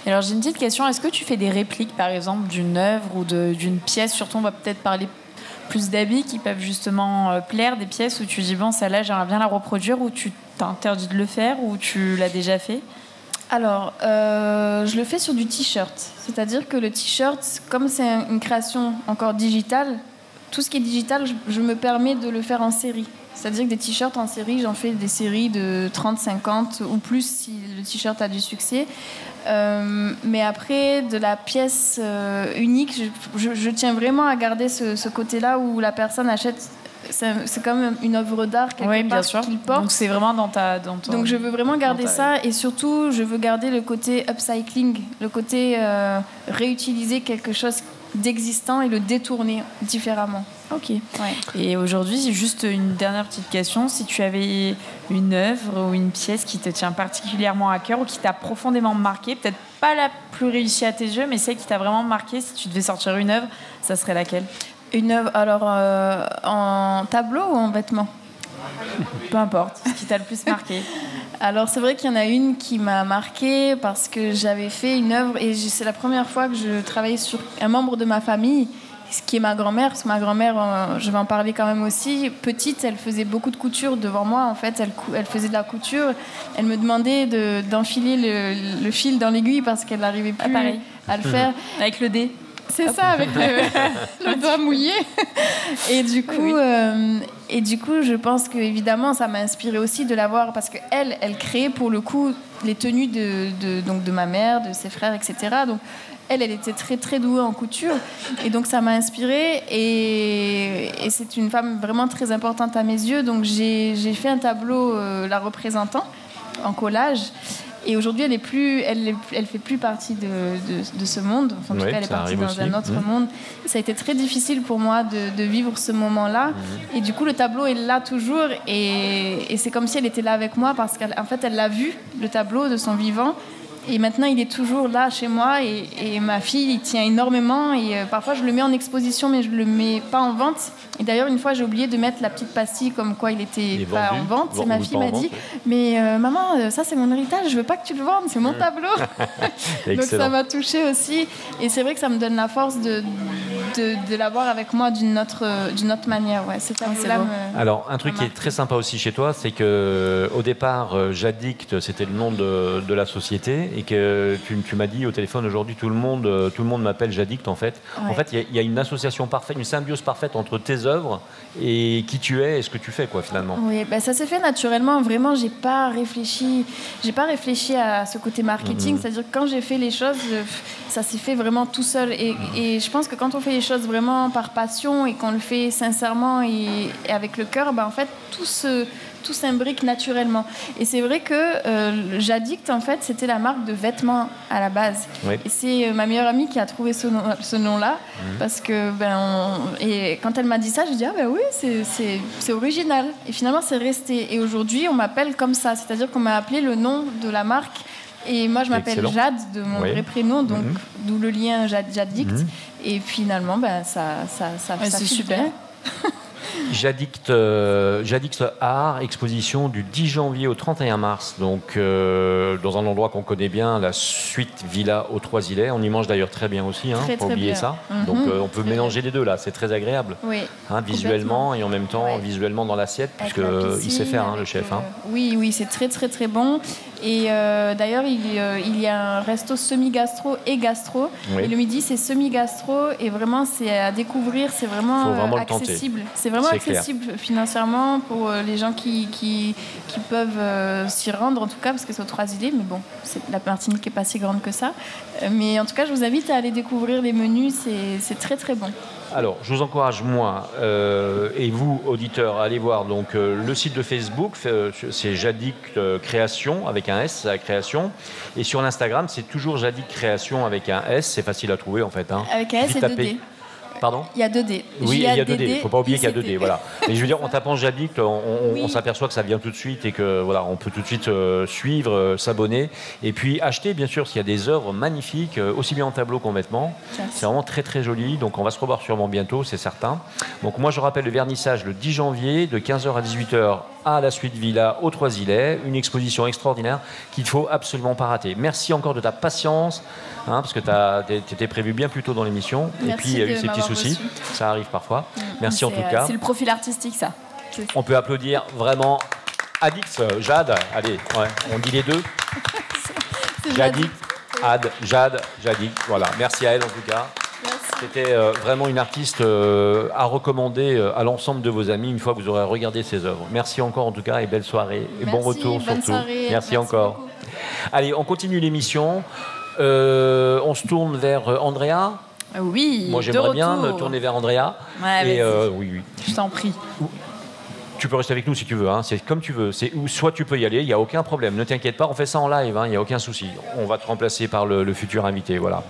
Speaker 5: Alors j'ai une petite question, est-ce que tu fais des répliques par exemple d'une œuvre ou d'une pièce, surtout on va peut-être parler plus d'habits qui peuvent justement plaire, des pièces où tu dis bon celle-là j'aimerais bien la reproduire, ou tu t'interdis de le faire, ou tu l'as déjà fait ?
Speaker 2: Alors je le fais sur du t-shirt, c'est-à-dire que le t-shirt, comme c'est une création encore digitale, tout ce qui est digital, je me permets de le faire en série. C'est-à-dire que des t-shirts en série, j'en fais des séries de 30, 50 ou plus si le t-shirt a du succès. Mais après, de la pièce unique, je tiens vraiment à garder ce côté-là où la personne achète. C'est comme une œuvre d'art quelque part qu'il porte.
Speaker 5: Donc c'est vraiment dans
Speaker 2: Donc je veux vraiment garder ça, et surtout je veux garder le côté upcycling, le côté réutiliser quelque chose d'existant et le détourner différemment.
Speaker 5: Ok. Ouais. Et aujourd'hui, c'est juste une dernière petite question. Si tu avais une œuvre ou une pièce qui te tient particulièrement à cœur ou qui t'a profondément marqué, peut-être pas la plus réussie à tes yeux, mais celle qui t'a vraiment marqué, si tu devais sortir une œuvre, ça serait laquelle ?
Speaker 2: Une œuvre, alors en tableau ou en vêtements ?
Speaker 5: Peu importe, ce qui t'a le plus marqué.
Speaker 2: Alors c'est vrai qu'il y en a une qui m'a marquée parce que j'avais fait une œuvre et c'est la première fois que je travaillais sur un membre de ma famille, ce qui est ma grand-mère, parce que ma grand-mère, je vais en parler quand même aussi, petite, elle faisait beaucoup de couture devant moi, en fait, elle faisait de la couture, elle me demandait d'enfiler le fil dans l'aiguille parce qu'elle n'arrivait plus à le faire.
Speaker 5: Avec le dé.
Speaker 2: C'est ça, avec le doigt mouillé. Et du coup, je pense que évidemment, ça m'a inspirée aussi de la voir, parce qu'elle créait pour le coup les tenues de ma mère, de ses frères, etc. Donc elle était très très douée en couture, et donc ça m'a inspirée, et c'est une femme vraiment très importante à mes yeux. Donc j'ai fait un tableau la représentant en collage. Et aujourd'hui, elle fait plus partie de ce monde. Enfin, en tout cas, elle est partie dans un autre monde. Ça a été très difficile pour moi de vivre ce moment-là. Et du coup, le tableau est là toujours. Et c'est comme si elle était là avec moi, parce qu'en fait, elle l'a vu, le tableau, de son vivant. Et maintenant, il est toujours là chez moi et ma fille, il tient énormément et parfois, je le mets en exposition, mais je le mets pas en vente. Et d'ailleurs, une fois, j'ai oublié de mettre la petite pastille comme quoi il était pas en vente. Et ma fille m'a dit, mais maman, ça c'est mon héritage, je veux pas que tu le vendes, c'est mon tableau. Donc ça m'a touchée aussi. Et c'est vrai que ça me donne la force de l'avoir avec moi d'une autre manière. Ouais, c'est
Speaker 1: Alors, un truc qui est très sympa aussi chez toi, c'est qu'au départ, J'addicte, c'était le nom de la société, et que tu m'as dit au téléphone aujourd'hui, tout le monde m'appelle J'addicte en fait. Ouais. En fait, il y a une association parfaite, une symbiose parfaite entre tes œuvres et qui tu es et ce que tu fais, quoi, finalement.
Speaker 2: Oui, ça s'est fait naturellement. Vraiment, j'ai pas réfléchi à ce côté marketing. C'est-à-dire que quand j'ai fait les choses, ça s'est fait vraiment tout seul. Et je pense que quand on fait les choses vraiment par passion et qu'on le fait sincèrement et avec le cœur, en fait, tout s'imbrique naturellement. Et c'est vrai que J'addicte, en fait, c'était la marque de vêtements à la base. Oui. Et c'est ma meilleure amie qui a trouvé ce nom-là. Parce que, et quand elle m'a dit ça, je dis, oui, c'est original. Et finalement, c'est resté. Et aujourd'hui, on m'appelle comme ça. C'est-à-dire qu'on m'a appelé le nom de la marque. Et moi, je m'appelle Jade, de mon vrai prénom, donc d'où le lien J'addicte. Et finalement, ça
Speaker 5: c'est super.
Speaker 1: J'addicte Art, exposition du 10 janvier au 31 mars, donc dans un endroit qu'on connaît bien, la suite Villa aux Trois-Îlets. On y mange d'ailleurs très bien aussi, pas oublier ça. Donc on peut mélanger les deux là, c'est très agréable, visuellement et en même temps visuellement dans l'assiette, puisqu'il sait faire, le chef.
Speaker 2: Oui, c'est très très très bon. Et d'ailleurs, il y a un resto semi-gastro et gastro. Oui. Et le midi, c'est semi-gastro. Et vraiment, c'est à découvrir. C'est vraiment accessible. C'est vraiment accessible financièrement pour les gens qui peuvent s'y rendre, en tout cas, parce que c'est aux Trois-Îlets. Mais bon, la Martinique n'est pas si grande que ça. Mais en tout cas, je vous invite à aller découvrir les menus. C'est très, très bon.
Speaker 1: Alors, je vous encourage, moi, et vous, auditeurs, à aller voir donc, le site de Facebook, c'est J'addicte Création, avec un S, la création. Et sur l'Instagram, c'est toujours J'addicte Création, avec un S. C'est facile à trouver, en fait.
Speaker 2: Avec un S et 2D.
Speaker 1: Pardon ?
Speaker 2: Il y a 2D.
Speaker 1: Oui, il y a 2D. Il ne faut pas oublier qu'il y a 2D. Voilà. Mais je veux dire, en tapant J'addicte, on s'aperçoit que ça vient tout de suite et que voilà, on peut tout de suite suivre, s'abonner et puis acheter, bien sûr, s'il y a des œuvres magnifiques, aussi bien en tableau qu'en vêtements. C'est vraiment très très joli. Donc on va se revoir sûrement bientôt, c'est certain. Donc moi, je rappelle le vernissage le 10 janvier de 15h à 18h à la suite Villa aux Trois-Îlets. Une exposition extraordinaire qu'il ne faut absolument pas rater. Merci encore de ta patience, parce que tu étais prévu bien plus tôt dans l'émission. Et puis il y a eu ces petits soucis. Ça arrive parfois. Merci en tout cas.
Speaker 5: C'est le profil artistique, ça.
Speaker 1: On peut applaudir vraiment Addicte, Jade. Allez, on dit les deux. J'addicte, Jade, J'addicte. Voilà. Merci à elle en tout cas. C'était vraiment une artiste à recommander à l'ensemble de vos amis une fois que vous aurez regardé ses œuvres. Merci encore en tout cas et belle soirée. Et bon retour surtout.
Speaker 2: Soirée,
Speaker 1: merci encore. Beaucoup. Allez, on continue l'émission. On se tourne vers Andrea.
Speaker 5: Oui,
Speaker 1: moi j'aimerais bien me tourner vers Andrea.
Speaker 5: Ouais,
Speaker 1: oui.
Speaker 5: Je t'en prie.
Speaker 1: Tu peux rester avec nous si tu veux, c'est comme tu veux. Soit tu peux y aller, il n'y a aucun problème. Ne t'inquiète pas, on fait ça en live, il n'y a aucun souci. On va te remplacer par le futur invité, voilà.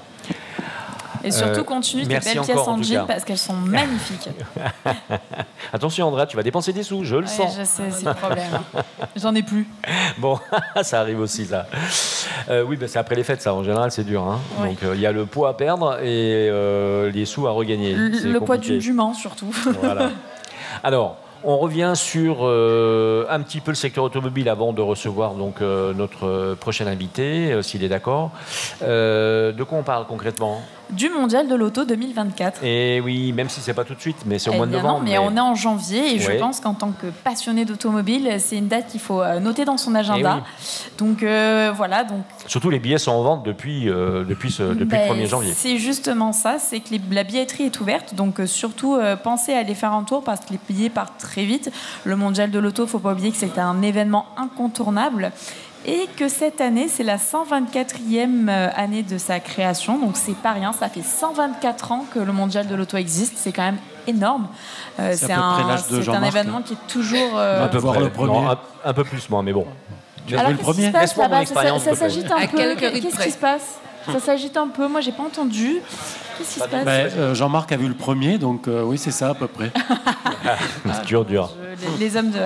Speaker 5: Et surtout, continue tes belles pièces en jean parce qu'elles sont magnifiques.
Speaker 1: Attention, Andrea, tu vas dépenser des sous, je le sens.
Speaker 5: Je sais, c'est le problème. J'en ai plus.
Speaker 1: Bon, ça arrive aussi, ça. Oui, c'est après les fêtes, ça. En général, c'est dur. Oui. Donc, il y a le poids à perdre et les sous à regagner.
Speaker 5: Le poids d'une jument, surtout.
Speaker 1: Voilà. Alors, on revient sur un petit peu le secteur automobile avant de recevoir donc, notre prochain invité, s'il est d'accord. De quoi on parle concrètement ?
Speaker 5: Du Mondial de l'Auto 2024.
Speaker 1: Et oui, même si c'est pas tout de suite, mais c'est au mois de novembre.
Speaker 5: Non, mais on est en janvier et je pense qu'en tant que passionné d'automobile, c'est une date qu'il faut noter dans son agenda. Donc voilà. Donc
Speaker 1: surtout les billets sont en vente depuis le 1er janvier.
Speaker 5: C'est justement ça, c'est que la billetterie est ouverte, donc surtout pensez à aller faire un tour parce que les billets partent très vite. Le Mondial de l'Auto, faut pas oublier que c'est un événement incontournable. Et que cette année, c'est la 124e année de sa création. Donc, c'est pas rien. Ça fait 124 ans que le Mondial de l'Auto existe. C'est quand même énorme. C'est un événement qui est toujours...
Speaker 1: On peut voir le premier. Non, un peu plus, moi, mais bon.
Speaker 5: Tu as vu le premier ? Laisse-moi mon expérience. Ça s'agite un peu. Qu'est-ce qui se passe ? Ça s'agite un peu. Moi, j'ai pas entendu. Qu'est-ce qui se passe?
Speaker 4: Jean-Marc a vu le premier, donc oui, c'est ça à peu près.
Speaker 1: Dur.
Speaker 5: Les hommes de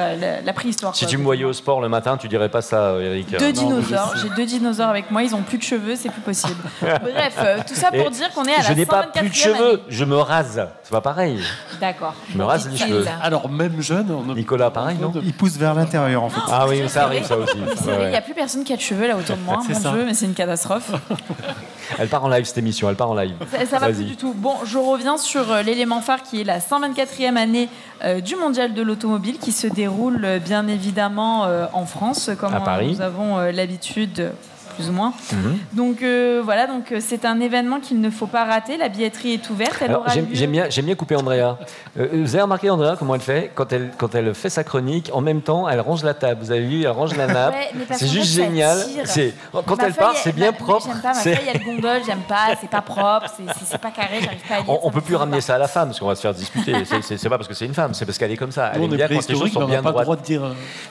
Speaker 5: la préhistoire.
Speaker 1: Si tu me voyais au sport le matin, tu dirais pas ça, Eric.
Speaker 5: Deux dinosaures. J'ai 2 dinosaures avec moi. Ils ont plus de cheveux, c'est plus possible. Bref, tout ça pour dire qu'on est à la 124e année.
Speaker 1: Je n'ai pas plus de cheveux, je me rase. C'est pas pareil.
Speaker 5: D'accord.
Speaker 1: Je me rase les cheveux.
Speaker 4: Alors même jeune,
Speaker 1: Nicolas, pareil, non?
Speaker 3: Il pousse vers l'intérieur en fait.
Speaker 1: Ah oui, ça arrive ça aussi.
Speaker 5: Il n'y a plus personne qui a de cheveux là autour de moi. Mon Dieu, mais c'est une catastrophe.
Speaker 1: Elle part en live cette émission, elle part en live.
Speaker 5: Ça va plus du tout. Bon, je reviens sur l'élément phare qui est la 124e année du Mondial de l'automobile qui se déroule bien évidemment en France, comme nous avons l'habitude. Plus ou moins. Donc voilà, donc c'est un événement qu'il ne faut pas rater. La billetterie est ouverte.
Speaker 1: J'aime bien couper Andrea. Vous avez remarqué Andrea comment elle fait quand elle fait sa chronique, en même temps elle range la table. Vous avez vu, elle range la nappe. C'est juste génial. Quand elle part, c'est bien propre.
Speaker 5: J'aime pas. Ma feuille, il y a le gondole, j'aime pas. C'est pas propre, c'est pas carré, j'arrive pas à lire.
Speaker 1: On peut plus ramener ça à la femme parce qu'on va se faire disputer. C'est pas parce que c'est une femme, c'est parce qu'elle est comme ça. Elle aime bien quand les choses sont bien droites.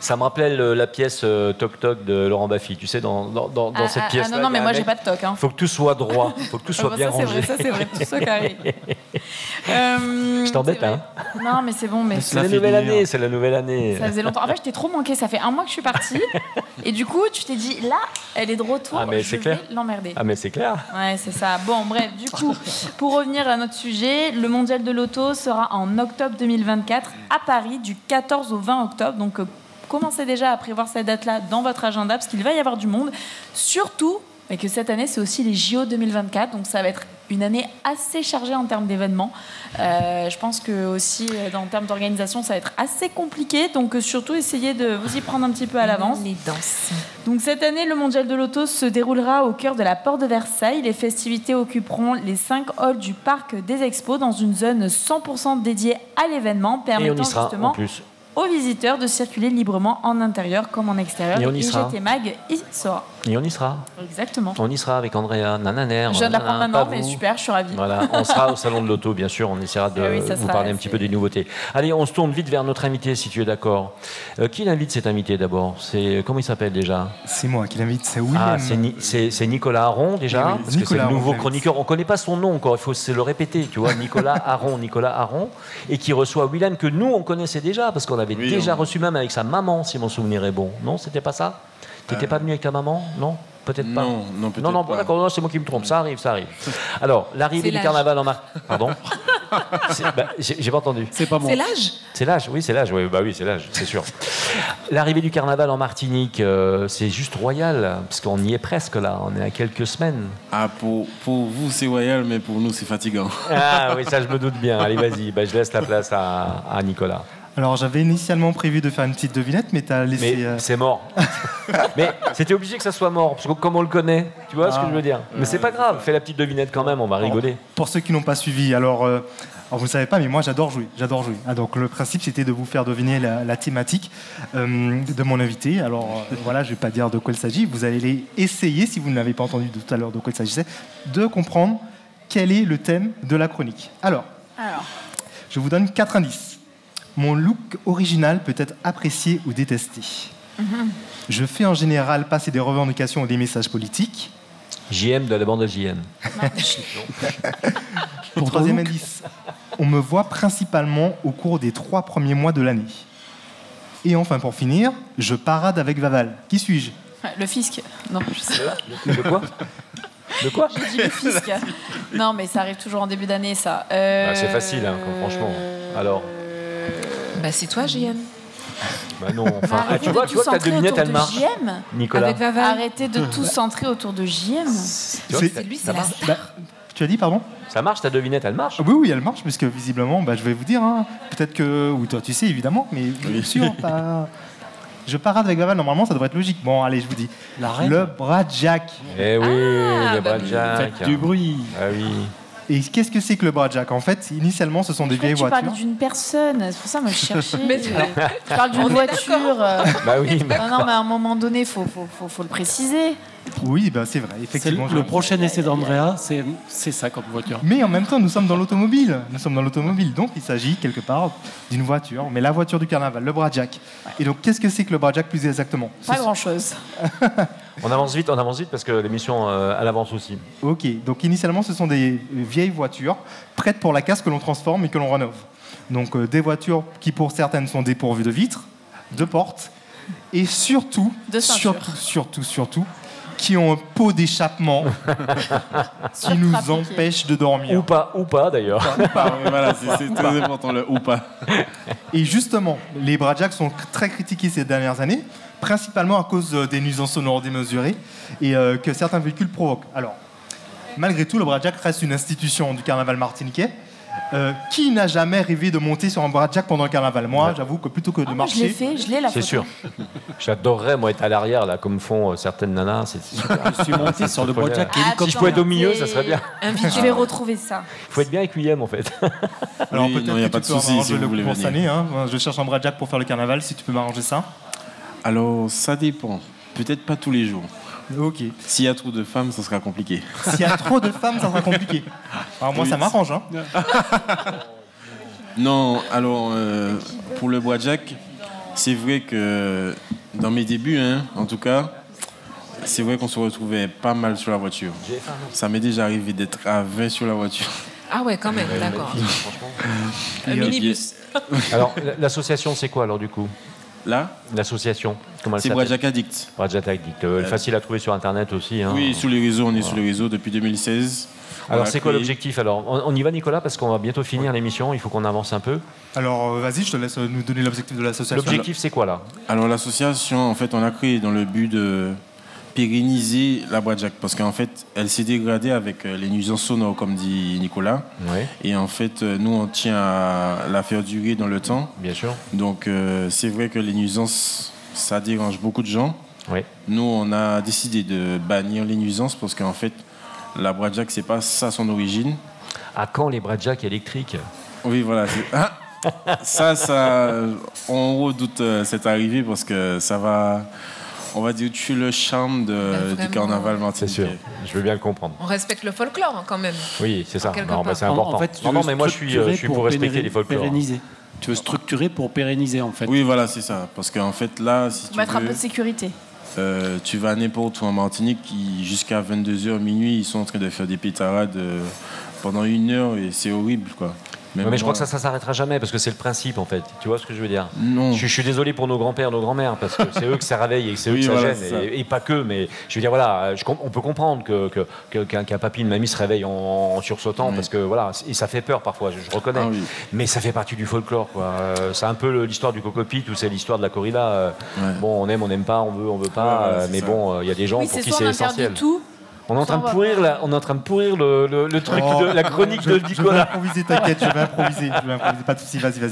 Speaker 1: Ça me rappelait la pièce Toc Toc de Laurent Baffy. Tu sais dans cette pièce-là.
Speaker 5: Non, mais moi, j'ai pas de toc.
Speaker 1: Faut que tout soit droit, faut que tout soit bien rangé.
Speaker 5: C'est vrai, tout soit carré.
Speaker 1: Je t'embête, hein?
Speaker 5: Non, mais c'est bon. Mais
Speaker 1: c'est la nouvelle année,
Speaker 5: Ça faisait longtemps. En fait, je t'ai trop manqué. Ça fait 1 mois que je suis partie. Et du coup, tu t'es dit, là, elle est de retour. Je vais l'emmerder.
Speaker 1: Ah, mais c'est clair.
Speaker 5: Ouais, c'est ça. Bon, bref, du coup, pour revenir à notre sujet, le Mondial de l'auto sera en octobre 2024 à Paris, du 14 au 20 octobre. Donc, commencez déjà à prévoir cette date-là dans votre agenda parce qu'il va y avoir du monde. Surtout, et que cette année, c'est aussi les JO 2024. Donc, ça va être une année assez chargée en termes d'événements. Je pense que aussi, en termes d'organisation, ça va être assez compliqué. Donc, surtout, essayez de vous y prendre un petit peu à l'avance.
Speaker 6: Les danses.
Speaker 5: Donc, cette année, le Mondial de l'auto se déroulera au cœur de la porte de Versailles. Les festivités occuperont les 5 halls du parc des Expos dans une zone 100% dédiée à l'événement, permettant justement en plus aux visiteurs de circuler librement en intérieur comme en extérieur.
Speaker 1: Et
Speaker 5: GT Mag y sera.
Speaker 1: Et on y sera.
Speaker 5: Exactement.
Speaker 1: On y sera avec Andrea, nananer.
Speaker 5: Je viens de l'apprendre maintenant, mais super, je suis ravie.
Speaker 1: Voilà, on sera au salon de l'auto, bien sûr. On essaiera de vous parler un petit peu des nouveautés. Allez, on se tourne vite vers notre invité, si tu es d'accord. Qui l'invite cet invité d'abord? Comment il s'appelle déjà?
Speaker 3: C'est moi qui l'invite, c'est William.
Speaker 1: C'est Nicolas Aron déjà, parce que c'est le nouveau chroniqueur. On ne connaît pas son nom encore, il faut se le répéter, tu vois. Nicolas Aron, et qui reçoit William que nous on connaissait déjà, parce qu'on avait déjà reçu même avec sa maman, si mon souvenir est bon. Non, c'était pas ça? T'étais pas venu avec ta maman? Non? Peut-être pas.
Speaker 7: Non, peut-être pas.
Speaker 1: D'accord, c'est moi qui me trompe. Ça arrive. Alors, l'arrivée du carnaval en Martinique. Pardon? J'ai pas entendu.
Speaker 6: C'est pas moi. C'est l'âge?
Speaker 1: C'est l'âge, oui, c'est l'âge. Oui, bah oui, c'est l'âge, c'est sûr. L'arrivée du carnaval en Martinique, c'est juste royal, parce qu'on y est presque là. On est à quelques semaines.
Speaker 7: Ah, pour vous, c'est royal, mais pour nous, c'est fatigant.
Speaker 1: Ah oui, ça, je me doute bien. Allez, vas-y. Je laisse la place à Nicolas.
Speaker 3: Alors, j'avais initialement prévu de faire une petite devinette, mais t'as laissé...
Speaker 1: Mais c'est mort. Mais c'était obligé que ça soit mort, parce que comme on le connaît, tu vois ce que je veux dire. Mais c'est pas grave, fais la petite devinette quand même, on va rigoler.
Speaker 3: Pour ceux qui n'ont pas suivi, alors vous ne savez pas, mais moi j'adore jouer. Ah, donc le principe, c'était de vous faire deviner la thématique de mon invité. Alors voilà, je ne vais pas dire de quoi il s'agit. Vous allez essayer, si vous ne l'avez pas entendu tout à l'heure de quoi il s'agissait, de comprendre quel est le thème de la chronique. Alors. Je vous donne 4 indices. Mon look original peut être apprécié ou détesté. Je fais en général passer des revendications ou des messages politiques.
Speaker 1: JM de la bande de JM.
Speaker 3: Pour 3e indice, on me voit principalement au cours des 3 premiers mois de l'année. Et enfin, pour finir, je parade avec Vaval. Qui suis-je?
Speaker 5: Le fisc. Non, je sais pas.
Speaker 1: De quoi? De quoi?
Speaker 5: J'ai dit le fisc. Non, mais ça arrive toujours en début d'année, ça.
Speaker 1: C'est facile, hein, franchement. Alors
Speaker 6: c'est toi, JM.
Speaker 1: Non, enfin, tu vois que ta devinette, elle marche. Nicolas.
Speaker 5: Avec Vaval. Arrêtez de tout centrer autour de JM.
Speaker 6: C'est lui, c'est la star.
Speaker 3: Tu as dit, pardon?
Speaker 1: Ça marche, ta devinette, elle marche?
Speaker 3: Oui, elle marche, puisque visiblement, je vais vous dire, hein, peut-être que... Oui, toi, tu sais, évidemment, mais bien sûr, pas... Je parade avec Vaval, normalement, ça devrait être logique. Bon, allez, je vous dis. Le bras de Jack.
Speaker 1: Eh oui, le bras de Jack.
Speaker 4: Faites du bruit.
Speaker 1: Ah oui.
Speaker 3: Et qu'est-ce que c'est que le bras de Jack? En fait, initialement, ce sont des vieilles voitures.
Speaker 5: Tu parles d'une personne, c'est pour ça que moi je cherchais. Tu parles d'une voiture.
Speaker 1: Bah oui.
Speaker 5: Non, mais à un moment donné, faut le préciser.
Speaker 3: Oui, bah, c'est vrai, effectivement.
Speaker 4: Le prochain essai d'Andrea, c'est ça comme voiture.
Speaker 3: Mais en même temps, nous sommes dans l'automobile. Donc il s'agit quelque part d'une voiture, mais la voiture du carnaval, le Bradjack. Ouais. Et donc, qu'est-ce que c'est que le Bradjack plus exactement?
Speaker 5: Pas grand-chose.
Speaker 1: On avance vite parce que l'émission, elle avance aussi.
Speaker 3: Ok, donc initialement, ce sont des vieilles voitures prêtes pour la casse que l'on transforme et que l'on rénove. Donc des voitures qui, pour certaines, sont dépourvues de vitres, de portes, et surtout, qui ont un pot d'échappement qui nous empêche de dormir.
Speaker 1: Ou pas d'ailleurs.
Speaker 7: Voilà, c'est très important, le ou pas.
Speaker 3: Et justement, les Bradjacks sont très critiqués ces dernières années, principalement à cause des nuisances sonores démesurées et que certains véhicules provoquent. Alors, malgré tout, le Bradjack reste une institution du carnaval martiniquais. Qui n'a jamais rêvé de monter sur un Bradjack pendant le carnaval? Moi, j'avoue que plutôt que de marcher...
Speaker 5: Je l'ai la photo.
Speaker 1: C'est sûr. J'adorerais, moi, être à l'arrière, là, comme font certaines nanas. C'est super.
Speaker 4: Je suis monté sur le Bradjack.
Speaker 1: Si je pouvais être au milieu, ça serait bien.
Speaker 5: Je vais retrouver ça.
Speaker 1: Il faut être bien avec William, en fait.
Speaker 3: Alors,
Speaker 7: oui,
Speaker 3: peut-être
Speaker 7: il n'y a
Speaker 3: que
Speaker 7: pas de
Speaker 3: tu peux
Speaker 7: souci si vous voulez venir.
Speaker 3: cette année, hein. Je cherche un Bradjack pour faire le carnaval, si tu peux m'arranger ça.
Speaker 7: Alors, ça dépend. Peut-être pas tous les jours.
Speaker 3: Ok.
Speaker 7: S'il y a trop de femmes, ça sera compliqué.
Speaker 3: S'il y a trop de femmes, ça sera compliqué. Alors moi, ça m'arrange. Hein.
Speaker 7: Non, alors, pour le Bradjack, c'est vrai que dans mes débuts, hein, en tout cas, c'est vrai qu'on se retrouvait pas mal sur la voiture. Ça m'est déjà arrivé d'être à 20 sur la voiture.
Speaker 6: Ah ouais, quand même, d'accord. Un minibus.
Speaker 1: Alors, l'association, c'est quoi, alors, du coup?
Speaker 7: Là,
Speaker 1: l'association, comment elle
Speaker 7: s'appelle? C'est Bradjack Addict.
Speaker 1: Bradjack Addict, facile à trouver sur Internet aussi. Hein.
Speaker 7: Oui, sur les réseaux, on est sur les réseaux depuis 2016.
Speaker 1: Alors, c'est quoi l'objectif? Alors, on y va, Nicolas, parce qu'on va bientôt finir l'émission, il faut qu'on avance un peu.
Speaker 3: Alors, vas-y, je te laisse nous donner l'objectif de l'association.
Speaker 1: L'objectif, c'est quoi, là?
Speaker 7: Alors, l'association, en fait, on l'a créée dans le but de pérenniser la Bradjack, parce qu'en fait, elle s'est dégradée avec les nuisances sonores, comme dit Nicolas.
Speaker 1: Ouais.
Speaker 7: Et en fait, nous, on tient à la faire durer dans le temps.
Speaker 1: Bien sûr.
Speaker 7: Donc, c'est vrai que les nuisances, ça dérange beaucoup de gens.
Speaker 1: Oui.
Speaker 7: Nous, on a décidé de bannir les nuisances, parce qu'en fait, la Bradjack, c'est pas ça son origine.
Speaker 1: À quand les Bradjack électriques?
Speaker 7: Oui, voilà. Ça, on redoute cette arrivée, parce que ça va... On va dire tuer le charme du carnaval martiniquais.
Speaker 1: C'est sûr, je veux bien le comprendre.
Speaker 6: On respecte le folklore hein, quand même.
Speaker 1: Oui, c'est ça. Non, c'est important.
Speaker 4: En fait,
Speaker 1: non, mais moi je suis pour respecter les folklores.
Speaker 4: Tu veux structurer pour pérenniser en fait.
Speaker 7: Oui, voilà, c'est ça. Parce qu'en fait, là, si tu
Speaker 5: mettre un peu de sécurité.
Speaker 7: Tu vas n'importe où en Martinique, jusqu'à 22h, minuit, ils sont en train de faire des pétarades pendant 1 heure et c'est horrible, quoi.
Speaker 1: Mais je crois que ça s'arrêtera jamais parce que c'est le principe en fait. Tu vois ce que je veux dire?
Speaker 7: Non.
Speaker 1: Je suis désolé pour nos grands-pères, nos grands-mères parce que c'est eux que ça réveille et c'est eux que ça gêne et pas que. Mais je veux dire voilà, on peut comprendre qu'un papy, une mamie se réveille en sursautant parce que voilà, et ça fait peur parfois. Je reconnais.
Speaker 7: Oui.
Speaker 1: Mais ça fait partie du folklore quoi. C'est un peu l'histoire du coco-pit ou c'est l'histoire de la corrida. Bon, on aime, on n'aime pas, on veut pas. Mais bon, il y a des gens pour qui c'est essentiel. On est en train de pourrir, le truc de la chronique de Nicolas.
Speaker 3: Je vais improviser, t'inquiète, je vais improviser. Pas de soucis, vas-y.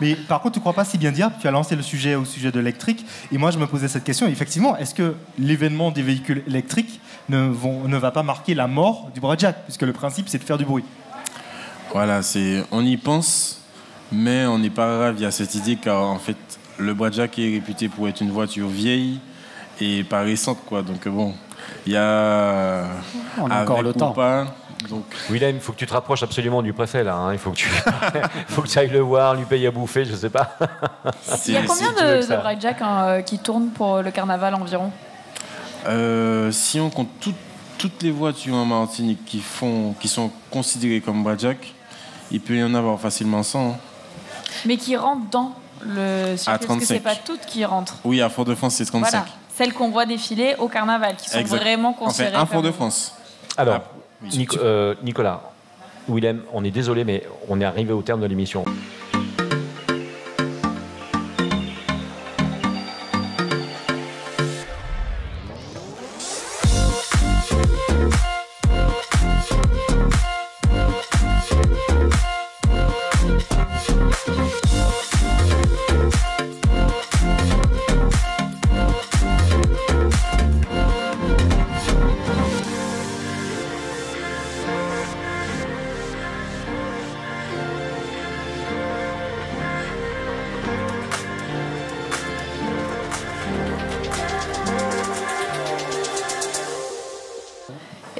Speaker 3: Mais par contre, tu ne crois pas si bien dire, tu as lancé le sujet au sujet de l'électrique, et moi je me posais cette question, effectivement, est-ce que l'événement des véhicules électriques ne va pas marquer la mort du Bradjack, puisque le principe c'est de faire du bruit?
Speaker 7: Voilà, on y pense, mais on n'est pas ravis à cette idée, car en fait, le Bradjack est réputé pour être une voiture vieille et pas récente, quoi, donc bon... Il y a...
Speaker 4: On a encore le temps.
Speaker 7: Donc...
Speaker 1: Willem, il faut que tu te rapproches absolument du préfet, là. Hein. Il faut que tu ailles le voir, lui payer à bouffer, je sais pas.
Speaker 5: Il y a combien de Bradjack qui tournent pour le carnaval environ?
Speaker 7: Si on compte toutes les voitures en Martinique qui sont considérées comme Bradjack, il peut y en avoir facilement 100. Hein.
Speaker 5: Mais qui rentrent dans le circuit, parce que c'est pas toutes qui rentrent.
Speaker 7: Oui, à Fort-de-France, c'est 35.
Speaker 5: Voilà. Celles qu'on voit défiler au carnaval, qui sont vraiment considérées
Speaker 7: enfin, Fort-de-France.
Speaker 1: Alors, Nicolas, Willem, on est désolé, mais on est arrivé au terme de l'émission.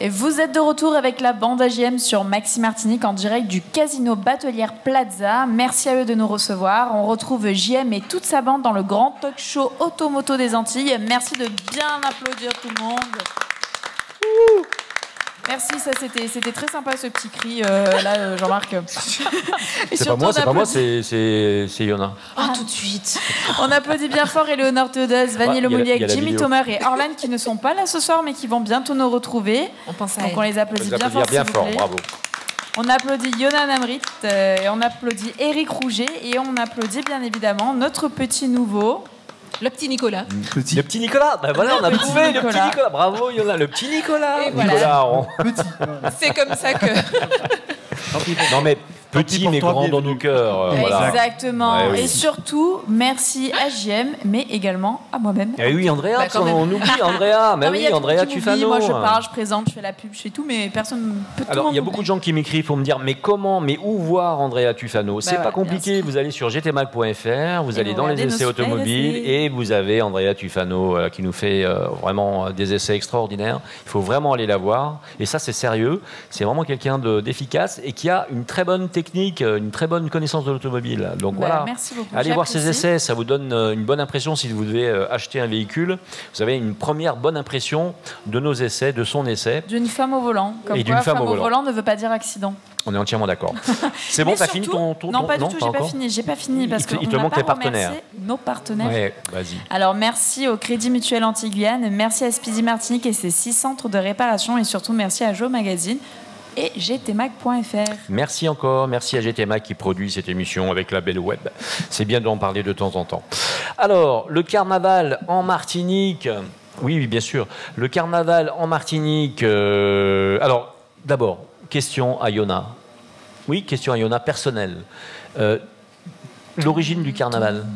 Speaker 5: Et vous êtes de retour avec la bande AJM sur Maxi Martinique en direct du Casino Batelière Plaza. Merci à eux de nous recevoir. On retrouve JM et toute sa bande dans le grand talk show Automoto des Antilles. Merci de bien applaudir tout le monde. Merci, ça c'était très sympa ce petit cri là, Jean-Marc.
Speaker 1: C'est pas moi, c'est Yona.
Speaker 5: Ah, tout de suite. On applaudit bien fort Éléonore Théodose, Vanille Lomouliec, Jimmy Thomas et Orlan qui ne sont pas là ce soir mais qui vont bientôt nous retrouver.
Speaker 6: On pense à
Speaker 5: Donc
Speaker 6: elle.
Speaker 5: on les applaudit bien fort.
Speaker 1: Bien fort, bravo.
Speaker 5: On applaudit Yona Namrit, et on applaudit Éric Rouget et on applaudit bien évidemment notre petit nouveau.
Speaker 6: Le petit Nicolas.
Speaker 1: Le petit Nicolas, ben voilà, on a trouvé le petit Nicolas. Bravo, Yona, le petit Nicolas.
Speaker 6: Et voilà.
Speaker 1: Nicolas,
Speaker 6: C'est comme ça que...
Speaker 1: Non mais petit mais grand dans nos cœurs. Voilà.
Speaker 5: Exactement.
Speaker 1: Ouais, oui.
Speaker 5: Et surtout, merci à JM, mais également à moi-même.
Speaker 1: Eh oui, Andrea,
Speaker 6: Bah, quand même.
Speaker 1: on oublie Andrea. Mais
Speaker 5: Ah oui, il y
Speaker 1: oui,
Speaker 5: a
Speaker 1: Andrea
Speaker 5: tout le monde qui m'oublie.
Speaker 1: Tufano.
Speaker 5: Moi, je parle, je présente, je fais la pub, je fais tout, mais personne peut tout.
Speaker 1: Alors, il y a beaucoup de gens qui m'écrivent pour me dire mais comment, mais où voir Andrea Tufano? C'est
Speaker 5: voilà,
Speaker 1: pas compliqué, vous allez sur gtmac.fr, vous allez dans les essais automobiles et vous avez Andrea Tufano qui nous fait vraiment des essais extraordinaires. Il faut vraiment aller la voir. Et ça, c'est sérieux. C'est vraiment quelqu'un d'efficace et qui a une très bonne technique, une très bonne connaissance de l'automobile. Donc voilà,
Speaker 5: merci beaucoup,
Speaker 1: allez voir
Speaker 5: j'apprécie.
Speaker 1: ses essais, ça vous donne une bonne impression si vous devez acheter un véhicule. Vous avez une première bonne impression de nos essais, de son essai.
Speaker 5: D'une femme au volant. Comme
Speaker 1: Et
Speaker 5: quoi,
Speaker 1: d'une femme
Speaker 5: femme
Speaker 1: au
Speaker 5: au volant ne veut pas dire accident.
Speaker 1: On est entièrement d'accord. C'est bon,
Speaker 5: Mais
Speaker 1: t'as fini ton
Speaker 5: Non, pas du tout, j'ai pas
Speaker 1: encore
Speaker 5: fini. J'ai pas fini parce
Speaker 1: Il
Speaker 5: qu'on
Speaker 1: te
Speaker 5: n'a
Speaker 1: manque
Speaker 5: pas
Speaker 1: les partenaires.
Speaker 5: remercié nos partenaires.
Speaker 1: Ouais, vas-y.
Speaker 5: Alors merci au Crédit Mutuel Antilles-Guyane, merci à Speedy Martinique et ses 6 centres de réparation et surtout merci à Joe Magazine et gtmac.fr.
Speaker 1: Merci encore, merci à GTMAC qui produit cette émission avec la belle web. C'est bien d'en parler de temps en temps. Alors, le carnaval en Martinique. Oui, bien sûr. Le carnaval en Martinique. Alors, d'abord, question à Yona. Oui, question à Yona, personnelle. L'origine du carnaval.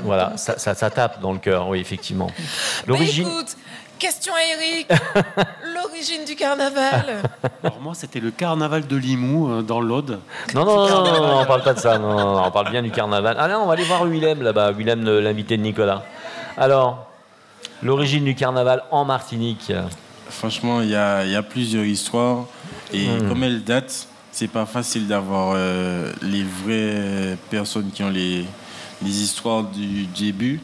Speaker 1: Voilà, ça tape dans le cœur, oui, effectivement.
Speaker 6: L'origine. Bah, écoute, question à Eric. L'origine du carnaval.
Speaker 4: Alors moi, c'était le carnaval de Limoux, dans l'Aude.
Speaker 1: Non, on parle pas de ça. Non, on parle bien du carnaval. Ah non, on va aller voir Willem là-bas. Willem, l'invité de Nicolas. Alors, l'origine du carnaval en Martinique.
Speaker 7: Franchement, il y a plusieurs histoires. Et comme elles datent, c'est pas facile d'avoir les vraies personnes qui ont les histoires du début.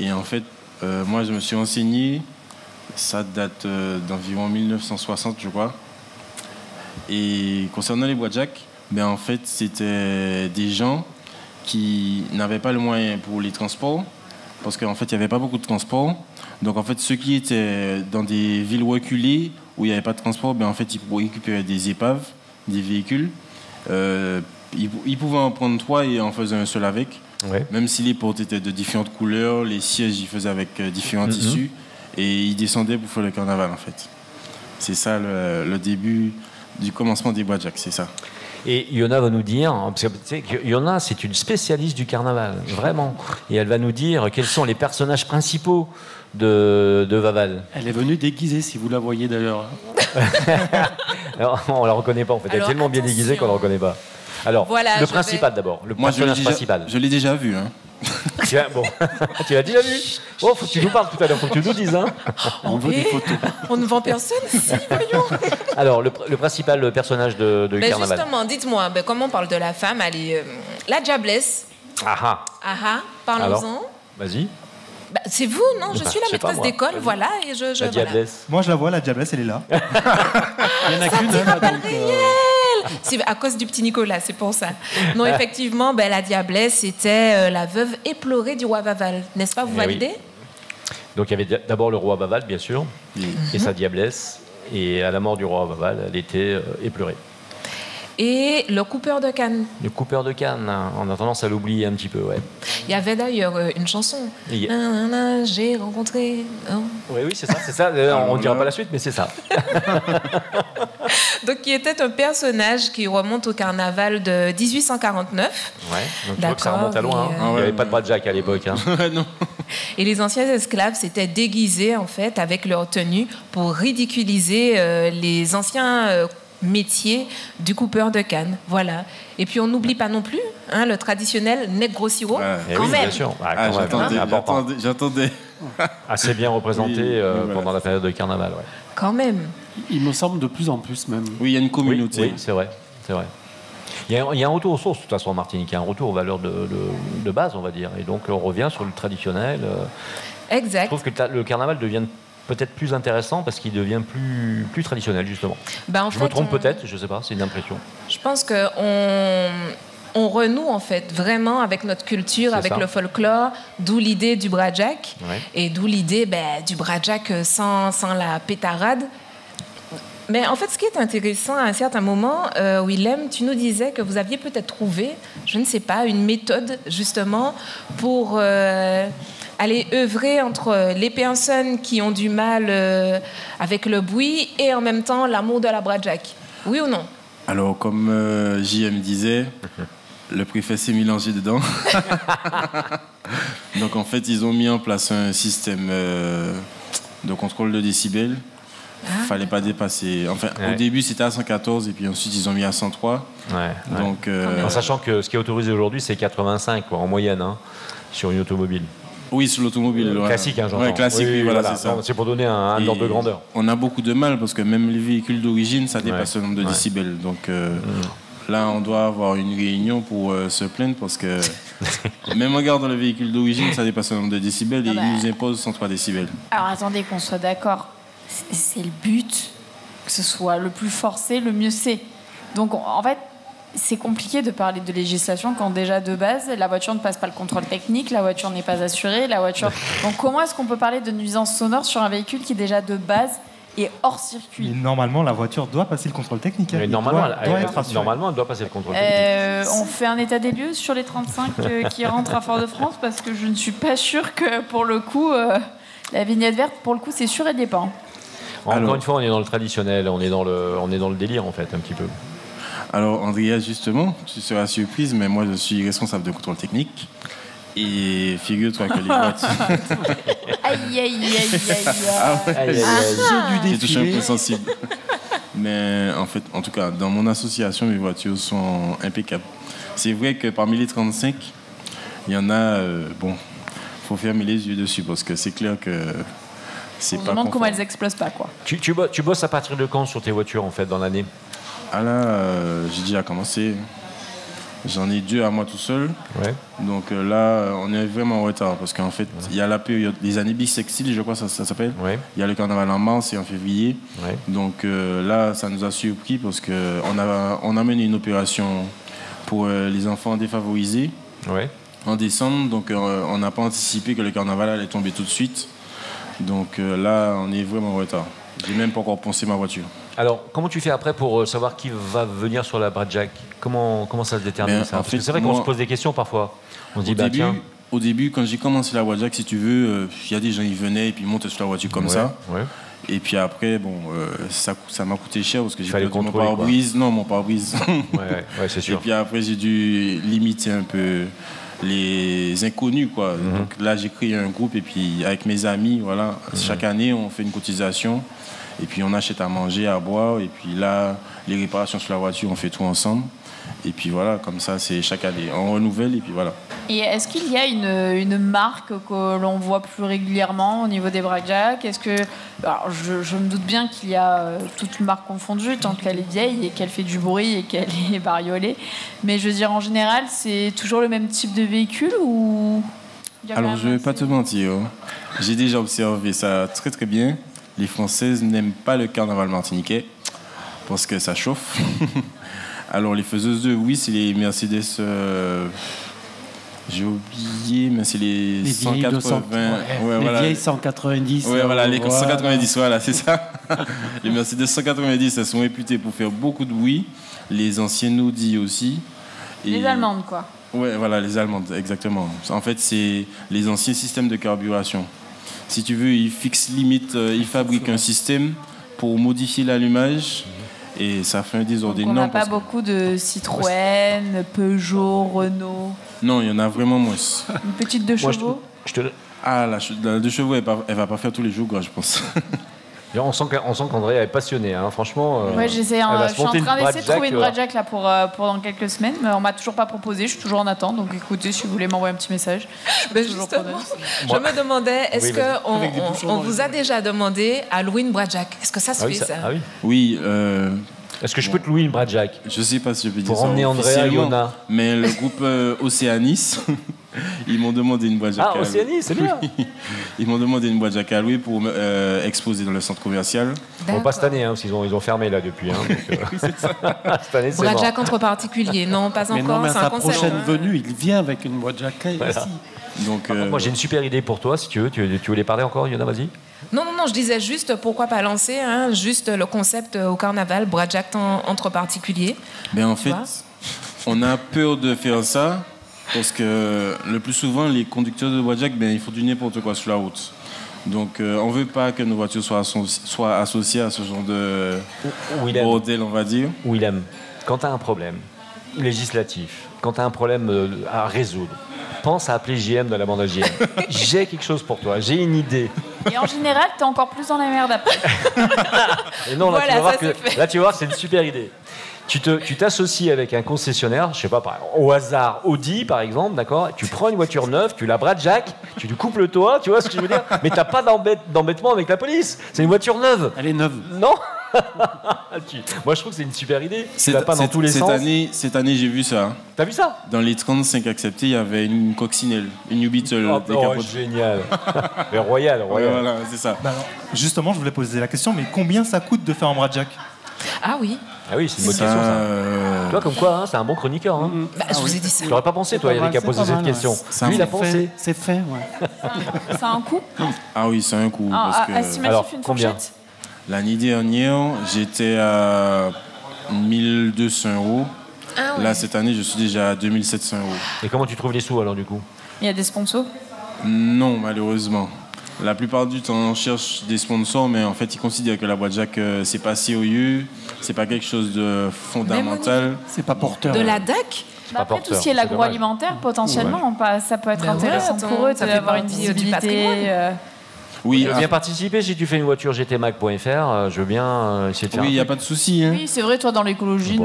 Speaker 7: Et en fait, moi, je me suis renseigné. Ça date d'environ 1960, je crois. Et concernant les Bois-de-Jacques, ben, en fait, c'était des gens qui n'avaient pas le moyen pour les transports. Parce qu'en fait, il n'y avait pas beaucoup de transports. Donc, en fait, ceux qui étaient dans des villes reculées où il n'y avait pas de transport, ben, en fait, ils pouvaient récupérer des épaves, des véhicules. Ils pouvaient en prendre 3 et en faisaient un seul avec. Ouais. Même si les portes étaient de différentes couleurs, les sièges, ils faisaient avec différents tissus. Et ils descendaient pour faire le carnaval, en fait. C'est ça le début du commencement des Bois-de-Jacques, c'est ça.
Speaker 1: Et Yona va nous dire, parce que Yona, c'est une spécialiste du carnaval, vraiment. Et elle va nous dire quels sont les personnages principaux de Vaval.
Speaker 4: Elle est venue déguisée, si vous la voyez d'ailleurs.
Speaker 1: On la reconnaît pas, en fait. Elle est tellement bien déguisée qu'on la reconnaît pas. Alors, voilà, le principal d'abord, le personnage principal.
Speaker 7: Je l'ai déjà vu, hein.
Speaker 1: Bon, tu l'as déjà vu? Oh, faut que tu nous parles tout à l'heure, faut que tu nous dises, hein.
Speaker 4: On veut des photos.
Speaker 6: On ne vend personne ici, voyons.
Speaker 1: Alors, le principal personnage de carnaval.
Speaker 6: Justement, dites-moi, comment on parle de la femme? Elle est la diablesse. Parlons-en.
Speaker 1: Vas-y.
Speaker 6: C'est vous, non? Je suis la maîtresse d'école, voilà. Et
Speaker 1: la diablesse.
Speaker 3: Moi, je la vois, la diablesse, elle est là.
Speaker 1: Il y en a qu'une,
Speaker 6: c'est à cause du petit Nicolas, c'est pour ça. Non, effectivement, la diablesse, c'était la veuve éplorée du roi Vaval. N'est-ce pas, vous validez?
Speaker 1: Oui. Donc, il y avait d'abord le roi Vaval, bien sûr, et sa diablesse. Et à la mort du roi Vaval, elle était éplorée.
Speaker 6: Et le coupeur de canne.
Speaker 1: Le coupeur de canne, on a tendance à l'oublier un petit peu, ouais.
Speaker 6: Il y avait d'ailleurs une chanson. J'ai rencontré...
Speaker 1: Oui, c'est ça. On ne dira pas la suite, mais c'est ça.
Speaker 6: Donc, qui était un personnage qui remonte au carnaval de 1849.
Speaker 1: Ouais, donc tu vois que ça remonte à loin. Il n'y avait pas de Bois-de-Jacques à l'époque.
Speaker 7: Non.
Speaker 6: Et les anciens esclaves s'étaient déguisés, en fait, avec leur tenue pour ridiculiser les anciens... métier du coupeur de canne, voilà. Et puis on n'oublie pas non plus le traditionnel Negro Siro,
Speaker 1: quand même. Bien sûr.
Speaker 7: J'attendais.
Speaker 1: assez bien représentés pendant la période de carnaval. Ouais.
Speaker 6: Quand même.
Speaker 4: Il me semble de plus en plus même.
Speaker 7: Oui, il y a une communauté.
Speaker 1: Oui, c'est vrai. Il y a un retour aux sources, de toute façon, en Martinique. Il y a un retour aux valeurs de base, on va dire. Et donc, on revient sur le traditionnel.
Speaker 6: Exact.
Speaker 1: Je trouve que le carnaval devient peut-être plus intéressant parce qu'il devient plus traditionnel, justement. Je me trompe peut-être, je ne sais pas, c'est une impression.
Speaker 6: Je pense qu'on renoue, en fait, vraiment avec notre culture, avec le folklore, d'où l'idée du Bradjak, et d'où l'idée du Bradjak sans la pétarade. Mais en fait, ce qui est intéressant, à un certain moment, Willem, tu nous disais que vous aviez peut-être trouvé, je ne sais pas, une méthode, justement, pour aller œuvrer entre les personnes qui ont du mal avec le bruit et en même temps l'amour de la Bradjak. Oui ou non?
Speaker 7: Alors, comme JM disait, le préfet s'est mélangé dedans. Donc, en fait, ils ont mis en place un système de contrôle de décibels. Fallait pas dépasser. Enfin, au début, c'était à 114 et puis ensuite, ils ont mis à 103. Donc,
Speaker 1: en sachant que ce qui est autorisé aujourd'hui, c'est 85 en moyenne sur une automobile.
Speaker 7: Oui, sur l'automobile.
Speaker 1: Classique, j'entends.
Speaker 7: Ouais, classique, oui, voilà, c'est ça.
Speaker 1: C'est pour donner un ordre de grandeur.
Speaker 7: On a beaucoup de mal parce que même les véhicules d'origine, ça dépasse le nombre de décibels. Donc là, on doit avoir une réunion pour se plaindre parce que même en regardant le véhicule d'origine, ça dépasse le nombre de décibels et ils nous imposent 103 décibels.
Speaker 5: Alors attendez qu'on soit d'accord. C'est le but, que ce soit le plus forcé, le mieux c'est. Donc en fait, c'est compliqué de parler de législation quand déjà de base, la voiture ne passe pas le contrôle technique, la voiture n'est pas assurée, Donc comment est-ce qu'on peut parler de nuisance sonore sur un véhicule qui déjà de base est hors circuit?
Speaker 3: Mais normalement, la voiture doit passer le contrôle technique.
Speaker 1: Mais normalement, elle doit passer le contrôle technique.
Speaker 5: On fait un état des lieux sur les 35 qui rentrent à Fort-de-France parce que je ne suis pas sûre que pour le coup, la vignette verte, pour le coup, c'est sûr et dépend.
Speaker 1: Encore une fois, on est dans le traditionnel, on est dans le délire en fait, un petit peu.
Speaker 7: Alors, Andrea, justement, tu seras surprise, mais moi, je suis responsable de contrôle technique. Et figure-toi que les voitures...
Speaker 5: Aïe.
Speaker 7: J'ai touché un peu sensible. Mais en fait, en tout cas, dans mon association, mes voitures sont impeccables. C'est vrai que parmi les 35, il y en a... faut fermer les yeux dessus parce que c'est clair que...
Speaker 5: On se demande comment elles explosent pas, quoi.
Speaker 1: Tu bosses à partir de quand sur tes voitures, en fait, dans l'année?
Speaker 7: Ah là, j'ai déjà commencé. J'en ai 2 à moi tout seul. Donc là, on est vraiment en retard parce qu'en fait, il y a la période, les années bissextiles, je crois que ça s'appelle. Il y a le carnaval en mars et en février. Donc là, ça nous a surpris parce qu'on a mené une opération pour les enfants défavorisés en décembre. Donc on n'a pas anticipé que le carnaval allait tomber tout de suite. Donc là, on est vraiment en retard. J'ai même pas encore poncé ma voiture.
Speaker 1: Alors, comment tu fais après pour savoir qui va venir sur la Bradjak? Comment ça se détermine ça? Parce que c'est vrai qu'on se pose des questions parfois. On se dit, tiens...
Speaker 7: Au début, quand j'ai commencé la Bradjak, si tu veux, il y a des gens qui venaient et puis montaient sur la voiture comme ça. Et puis après, ça m'a coûté cher parce que j'ai perdu mon pare-brise. Non, mon pare-brise.
Speaker 1: C'est sûr.
Speaker 7: Et puis après, j'ai dû limiter un peu les inconnus, quoi. Donc là, j'ai créé un groupe et puis avec mes amis, voilà. Chaque année, on fait une cotisation. Et puis on achète à manger, à boire. Et puis là, les réparations sur la voiture, on fait tout ensemble. Et puis voilà, comme ça, c'est chaque année. On renouvelle et puis voilà.
Speaker 5: Et est-ce qu'il y a une marque que l'on voit plus régulièrement au niveau des Bradjak? Est-ce que... Alors, je me doute bien qu'il y a toute marque confondue tant qu'elle est vieille et qu'elle fait du bruit et qu'elle est bariolée. Mais je veux dire, en général, c'est toujours le même type de véhicule ou...
Speaker 7: Alors, je ne vais pas te mentir. J'ai déjà observé ça très très bien. Les Françaises n'aiment pas le carnaval martiniquais parce que ça chauffe. Alors, les faiseuses de, oui, c'est les Mercedes... j'ai oublié, mais c'est les 180...
Speaker 4: les vieilles 190.
Speaker 7: Ouais, voilà, les 190, voilà, c'est ça. Les Mercedes 190, elles sont réputées pour faire beaucoup de bruit. Les anciennes Audi aussi.
Speaker 5: Les Allemandes, quoi.
Speaker 7: Ouais, voilà, les Allemandes, exactement. En fait, c'est les anciens systèmes de carburation. Si tu veux, ils fixent limite, ils fabriquent un système pour modifier l'allumage et ça fait un désordre énorme.
Speaker 5: On n'a pas beaucoup de Citroën, Peugeot, Renault.
Speaker 7: Non, il y en a vraiment moins.
Speaker 5: Une petite 2 chevaux.
Speaker 7: Ah, la 2 chevaux, elle va pas faire tous les jours, quoi, je pense.
Speaker 1: On sent qu'Andrea est passionnée, hein. Franchement.
Speaker 5: Ouais, je suis en train d'essayer de trouver une Bradjack là pour dans quelques semaines, mais on m'a toujours pas proposé. Je suis toujours en attente, donc écoutez, si vous voulez m'envoyer un petit message.
Speaker 6: Justement, je me demandais, est-ce qu'on vous a déjà demandé à louer une Bradjack? Est-ce que ça se fait ça?
Speaker 1: Ah oui.
Speaker 7: Oui.
Speaker 1: Est-ce que je peux te louer une Bradjack?
Speaker 7: Je sais pas si je peux dire ça.
Speaker 1: Pour emmener Andrea et Yona.
Speaker 7: Mais le groupe Océanis, ils m'ont demandé une Bradjack.
Speaker 1: Ah, Océanis, c'est bien.
Speaker 7: Ils m'ont demandé une Bradjack à louer pour exposer dans le centre commercial.
Speaker 1: Bon, pas cette année, hein, parce qu'ils ont fermé là depuis. Hein, donc, cette année, c'est
Speaker 6: Bradjack entre particuliers, non, pas encore.
Speaker 4: Non, mais
Speaker 6: c'est
Speaker 4: à sa
Speaker 6: un concept.
Speaker 4: prochaine venue, il vient avec une Bradjack aussi.
Speaker 7: Donc,
Speaker 1: moi, j'ai une super idée pour toi, si tu veux. Tu voulais parler encore, Yona, vas-y.
Speaker 6: Non, je disais juste, pourquoi pas lancer juste le concept au carnaval, Bradjack entre particuliers.
Speaker 7: Mais en fait, on a peur de faire ça parce que le plus souvent, les conducteurs de Bradjack, ils font du n'importe quoi sur la route. Donc, on ne veut pas que nos voitures soient associées à ce genre de bordel, on va dire.
Speaker 1: Willem, quand tu as un problème législatif, quand tu as un problème à résoudre, pense à appeler JM de la bande à JM. J'ai quelque chose pour toi, j'ai une idée.
Speaker 5: Et en général, t'es encore plus dans la merde après.
Speaker 1: Et non, là, tu vas voir que c'est une super idée. Tu t'associes avec un concessionnaire, je sais pas, au hasard, Audi par exemple, d'accord? Tu prends une voiture neuve, tu la Bradjack, tu lui coupes le toit, tu vois ce que je veux dire? Mais t'as pas d'embêtement avec la police. C'est une voiture neuve.
Speaker 4: Elle est neuve.
Speaker 1: Non. Moi, je trouve que c'est une super idée. Pas dans tous les sens.
Speaker 7: Cette année, j'ai vu ça.
Speaker 1: T'as vu ça?
Speaker 7: Dans les 35 acceptés, il y avait une coccinelle, une New Beetle.
Speaker 1: Génial. Mais royal.
Speaker 7: Ouais, voilà, c'est ça.
Speaker 3: Alors, justement, je voulais poser la question, mais combien ça coûte de faire un Bradjack?
Speaker 6: Ah oui.
Speaker 1: Ah oui, c'est une bonne question, ça. Toi, comme quoi, hein, c'est un bon chroniqueur. Hein.
Speaker 6: Je vous ai dit ça.
Speaker 1: Tu n'aurais pas pensé, toi, Eric, à poser cette question. Lui, il a pensé.
Speaker 4: C'est fait, ouais.
Speaker 5: Ça a un coût?
Speaker 7: Ah oui, c'est un coût.
Speaker 1: Alors, combien?
Speaker 7: L'année dernière, j'étais à 1 200 €.
Speaker 6: Ah ouais.
Speaker 7: Là, cette année, je suis déjà à 2 700 €.
Speaker 1: Et comment tu trouves les sous, alors, du coup?
Speaker 5: Il y a des sponsors?
Speaker 7: Non, malheureusement. La plupart du temps, on cherche des sponsors, mais en fait, ils considèrent que la Bradjack, c'est pas sérieux, c'est pas quelque chose de fondamental.
Speaker 4: C'est pas porteur.
Speaker 6: De la DAC?
Speaker 5: Après, tout ce qui est l'agroalimentaire, potentiellement, ça peut être intéressant pour eux d'avoir une visibilité.
Speaker 1: Oui, je veux bien participer si tu fais une voiture gtmac.fr. Je veux bien essayer de faire.
Speaker 7: Oui, il n'y a pas de souci. Hein.
Speaker 5: Oui, c'est vrai, toi, dans l'écologie,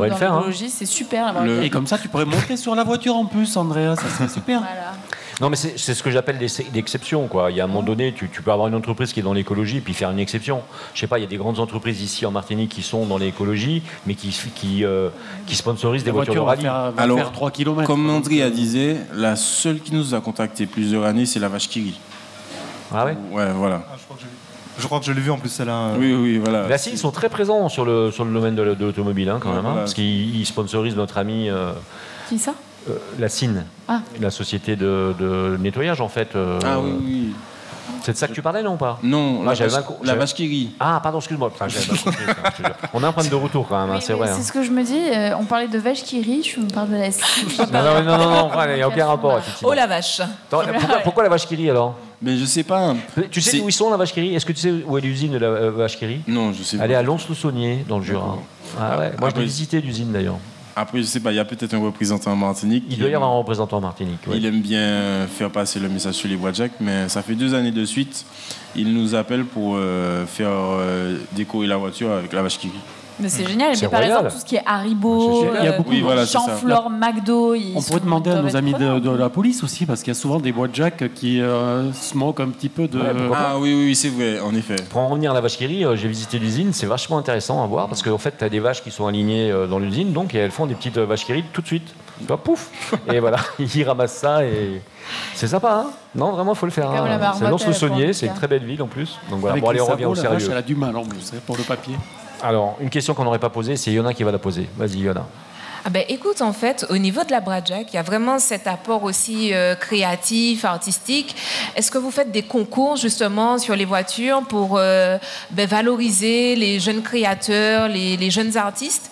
Speaker 5: c'est super.
Speaker 4: Et comme ça, tu pourrais monter sur la voiture en plus, Andrea, ça serait super.
Speaker 5: Voilà.
Speaker 1: Non, mais c'est ce que j'appelle l'exception, quoi. Il y a un moment donné, tu peux avoir une entreprise qui est dans l'écologie puis faire une exception. Je sais pas, il y a des grandes entreprises ici en Martinique qui sont dans l'écologie, mais qui sponsorisent des voitures de rallye.
Speaker 7: Alors,
Speaker 4: faire 3 km.
Speaker 7: Comme Andrea disait, la seule qui nous a contacté plusieurs années, c'est la Vache qui rit.
Speaker 1: Ah ouais?
Speaker 7: Ouais, voilà.
Speaker 3: Je crois que je l'ai vu en plus, celle-là.
Speaker 7: Oui, voilà.
Speaker 1: Là, si, ils sont très présents sur le domaine de l'automobile, quand même, parce qu'ils sponsorisent notre ami.
Speaker 5: Qui ça?
Speaker 1: La CIN, la société de nettoyage, en fait.
Speaker 7: Ah oui.
Speaker 1: C'est de ça que tu parlais, non, ou pas?
Speaker 7: Non, la vache qui rit.
Speaker 1: Ah, pardon, excuse-moi. On a un problème de retour, quand même, c'est vrai.
Speaker 5: C'est ce que je me dis. On parlait de vache qui rit, je me parle de la CIN.
Speaker 1: Non, il n'y a aucun rapport, effectivement.
Speaker 6: Oh la vache.
Speaker 1: Pourquoi la vache qui rit, alors?
Speaker 7: Mais je sais pas.
Speaker 1: Tu sais où ils sont, la vache qui rit? Est-ce que tu sais où est l'usine de la vache qui rit?
Speaker 7: Non, je sais pas.
Speaker 1: Elle est à Lons-le-Saunier, dans le Jura. Ah ouais. Moi, je l'ai visité, l'usine, d'ailleurs.
Speaker 7: Après, je sais pas, il y a peut-être un représentant en Martinique.
Speaker 1: Il doit y avoir un représentant en Martinique. Ouais.
Speaker 7: Il aime bien faire passer le message sur les Bradjack, mais ça fait 2 années de suite. Il nous appelle pour faire décorer la voiture avec la vache qui rit.
Speaker 5: Mais c'est génial. Mais par exemple, tout ce qui est Haribo, Chanflore, McDo.
Speaker 4: On pourrait demander à nos amis de la police aussi, parce qu'il y a souvent des Bradjack qui se moquent un petit peu de.
Speaker 7: Ah oui, c'est vrai, en effet.
Speaker 1: Pour en revenir à la vache qui rit, j'ai visité l'usine, c'est vachement intéressant à voir, parce qu'en fait, tu as des vaches qui sont alignées dans l'usine, donc et elles font des petites vaches qui rit tout de suite. Pouf. Et voilà, ils ramassent ça et. C'est sympa, hein? Non, vraiment, il faut le faire. Hein. C'est Lons-le-Saunier, c'est une très belle ville en plus. Donc voilà, bon, allez, on revient au sérieux.
Speaker 4: Elle a du mal en plus pour le papier.
Speaker 1: Alors, une question qu'on n'aurait pas posée, c'est Yona qui va la poser. Vas-y, Yona.
Speaker 6: Écoute, en fait, au niveau de la Bradjack, il y a vraiment cet apport aussi créatif, artistique. Est-ce que vous faites des concours, justement, sur les voitures pour valoriser les jeunes créateurs, les jeunes artistes?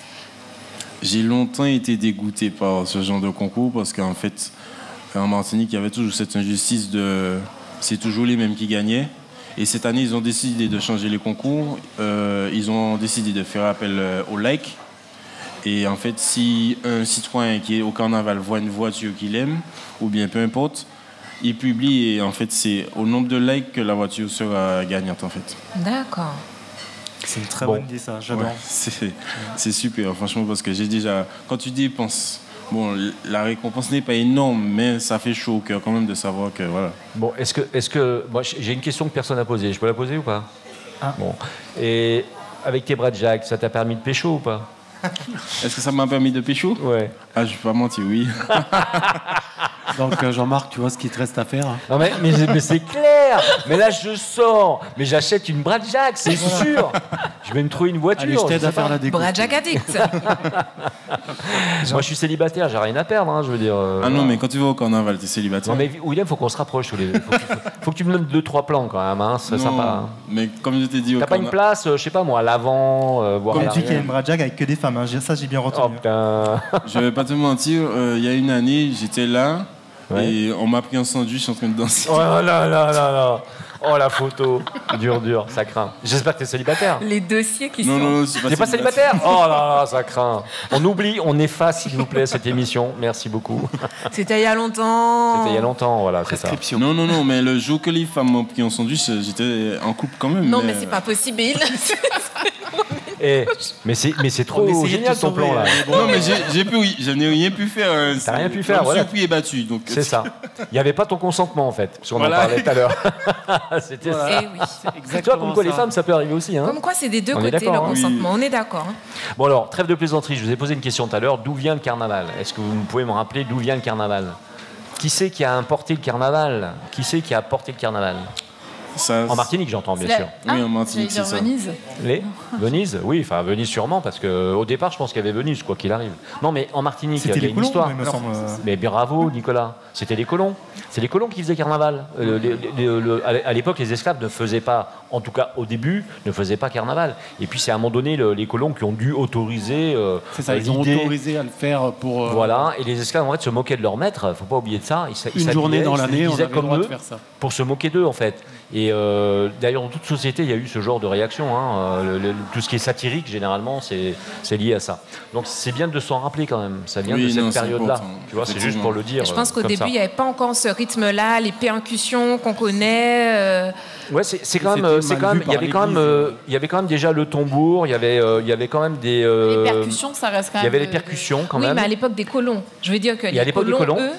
Speaker 7: J'ai longtemps été dégoûté par ce genre de concours parce qu'en fait, en Martinique, il y avait toujours cette injustice de... C'est toujours les mêmes qui gagnaient. Et cette année, ils ont décidé de changer les concours. Ils ont décidé de faire appel au like. Et en fait, si un citoyen qui est au carnaval voit une voiture qu'il aime, ou bien peu importe, il publie et en fait, c'est au nombre de likes que la voiture sera gagnante en fait.
Speaker 6: D'accord.
Speaker 3: C'est une très bonne idée, ça, j'adore.
Speaker 7: Ouais, c'est super, franchement, parce que j'ai déjà... Quand tu dépenses, bon, la récompense n'est pas énorme, mais ça fait chaud au cœur quand même de savoir que, voilà.
Speaker 1: Bon, est-ce que moi, j'ai une question que personne n'a posée. Je peux la poser ou pas? Bon. Et avec tes bras de Jack, ça t'a permis de pécho ou pas?
Speaker 7: Est-ce que ça m'a permis de pécho?
Speaker 1: Ouais.
Speaker 7: Ah, je vais pas mentir, oui.
Speaker 4: Donc Jean-Marc, tu vois ce qu'il te reste à faire.
Speaker 1: Non mais c'est clair. Mais là je sors, mais j'achète une Bradjack, c'est sûr. Je vais me trouver une voiture.
Speaker 4: Allez, je t'aide à faire la déco.
Speaker 6: Bradjack addict.
Speaker 1: Moi je suis célibataire, j'ai rien à perdre, hein, je veux dire.
Speaker 7: Ah non, mais quand tu vas au carnaval, t'es célibataire.
Speaker 1: Non mais William, faut qu'on se rapproche tous les deux. Faut que tu me donnes 2-3 plans quand même, hein, c'est sympa. Hein.
Speaker 7: Mais comme je t'ai dit au
Speaker 1: T'as pas une place, je sais pas moi, à l'avant, voire à
Speaker 3: Comme tu dis qu'il y a
Speaker 1: l'arrière.
Speaker 3: une Bradjack avec que des femmes, hein. Ça j'ai bien
Speaker 1: Oh
Speaker 3: retenu.
Speaker 1: putain.
Speaker 7: Je vais pas te mentir, il y a une année, j'étais là
Speaker 1: Ouais.
Speaker 7: et on m'a pris en sandwich en train de danser.
Speaker 1: Oh là là là là. Oh la photo. Dur, ça craint. J'espère que t'es célibataire.
Speaker 6: Les dossiers qui
Speaker 7: Non,
Speaker 6: sont...
Speaker 7: non, c'est
Speaker 1: T'es pas célibataire? Oh là là, ça craint. On oublie, on efface s'il vous plaît cette émission. Merci beaucoup.
Speaker 6: C'était il y a longtemps.
Speaker 1: C'était il y a longtemps, voilà, c'est ça.
Speaker 4: Prescription.
Speaker 7: Non, mais le jour que les femmes m'ont pris en sandwich, j'étais en couple quand même.
Speaker 6: Non, mais c'est pas possible.
Speaker 1: Mais c'est trop
Speaker 4: On essayait de
Speaker 1: génial
Speaker 4: te
Speaker 1: ton
Speaker 4: sauver,
Speaker 1: plan là.
Speaker 7: Non, mais je n'ai rien pu faire.
Speaker 1: T'as rien pu faire, voilà.
Speaker 7: Je suis pris et battu. Donc...
Speaker 1: C'est ça. Il n'y avait pas ton consentement en fait, parce qu'on
Speaker 7: Voilà.
Speaker 1: en parlait tout à l'heure. C'était ça.
Speaker 6: Eh oui.
Speaker 1: Tu vois, comme quoi les femmes ça peut arriver aussi. Hein.
Speaker 6: Comme quoi, c'est des deux
Speaker 1: On est
Speaker 6: côtés, le
Speaker 1: d'accord, hein.
Speaker 6: consentement. On est d'accord. Hein.
Speaker 1: Bon alors, trêve de plaisanterie, je vous ai posé une question tout à l'heure. D'où vient le carnaval? Est-ce que vous pouvez me rappeler d'où vient le carnaval? Qui c'est qui a importé le carnaval? Qui c'est qui a apporté le carnaval?
Speaker 7: Ça,
Speaker 1: En Martinique, j'entends bien sûr.
Speaker 7: Oui, en Martinique, c'est ça.
Speaker 5: Venise.
Speaker 1: Venise? Oui, enfin Venise sûrement, parce qu'au départ, je pense qu'il y avait Venise, quoi qu'il arrive. Non, mais en Martinique, il
Speaker 3: C'était
Speaker 1: y a
Speaker 3: les
Speaker 1: une
Speaker 3: colons,
Speaker 1: histoire.
Speaker 3: il me semble.
Speaker 1: Mais bravo, Nicolas. C'était les colons. C'est les colons qui faisaient carnaval. À l'époque, les esclaves ne faisaient pas, en tout cas au début, ne faisaient pas carnaval. Et puis c'est à un moment donné les colons qui ont dû autoriser.
Speaker 4: C'est ça, ils ont
Speaker 1: l'idée.
Speaker 4: autorisé à le faire pour.
Speaker 1: Voilà, et les esclaves en fait se moquaient de leur maître. Faut pas oublier de ça. Ils
Speaker 4: Une journée
Speaker 1: s'habillaient,
Speaker 4: dans
Speaker 1: ils se
Speaker 4: l'année, on
Speaker 1: déguisaient
Speaker 4: avait le
Speaker 1: comme
Speaker 4: droit de
Speaker 1: eux
Speaker 4: faire ça.
Speaker 1: pour se moquer d'eux en fait. Et d'ailleurs, dans toute société, il y a eu ce genre de réaction. Hein. Tout ce qui est satirique, généralement, c'est lié à ça. Donc c'est bien de s'en rappeler quand même. Ça vient
Speaker 7: Oui,
Speaker 1: de cette
Speaker 7: non, c'est
Speaker 1: période-là.
Speaker 7: important.
Speaker 1: Tu vois, c'est juste pour le dire.
Speaker 6: Je pense qu'au
Speaker 1: comme
Speaker 6: début,
Speaker 1: ça.
Speaker 6: il n'y avait pas encore ce rythme-là, les percussions qu'on connaît.
Speaker 1: Ouais, c'est quand même, il y avait quand même déjà le tambour. Il y avait quand même des.
Speaker 5: Les percussions, ça reste quand
Speaker 1: Il
Speaker 5: même.
Speaker 1: y avait les percussions quand
Speaker 6: Oui,
Speaker 1: même.
Speaker 6: mais à l'époque des colons. Je veux dire que
Speaker 1: Et à
Speaker 6: les
Speaker 1: l'époque des
Speaker 6: colons,
Speaker 1: colons,
Speaker 6: eux,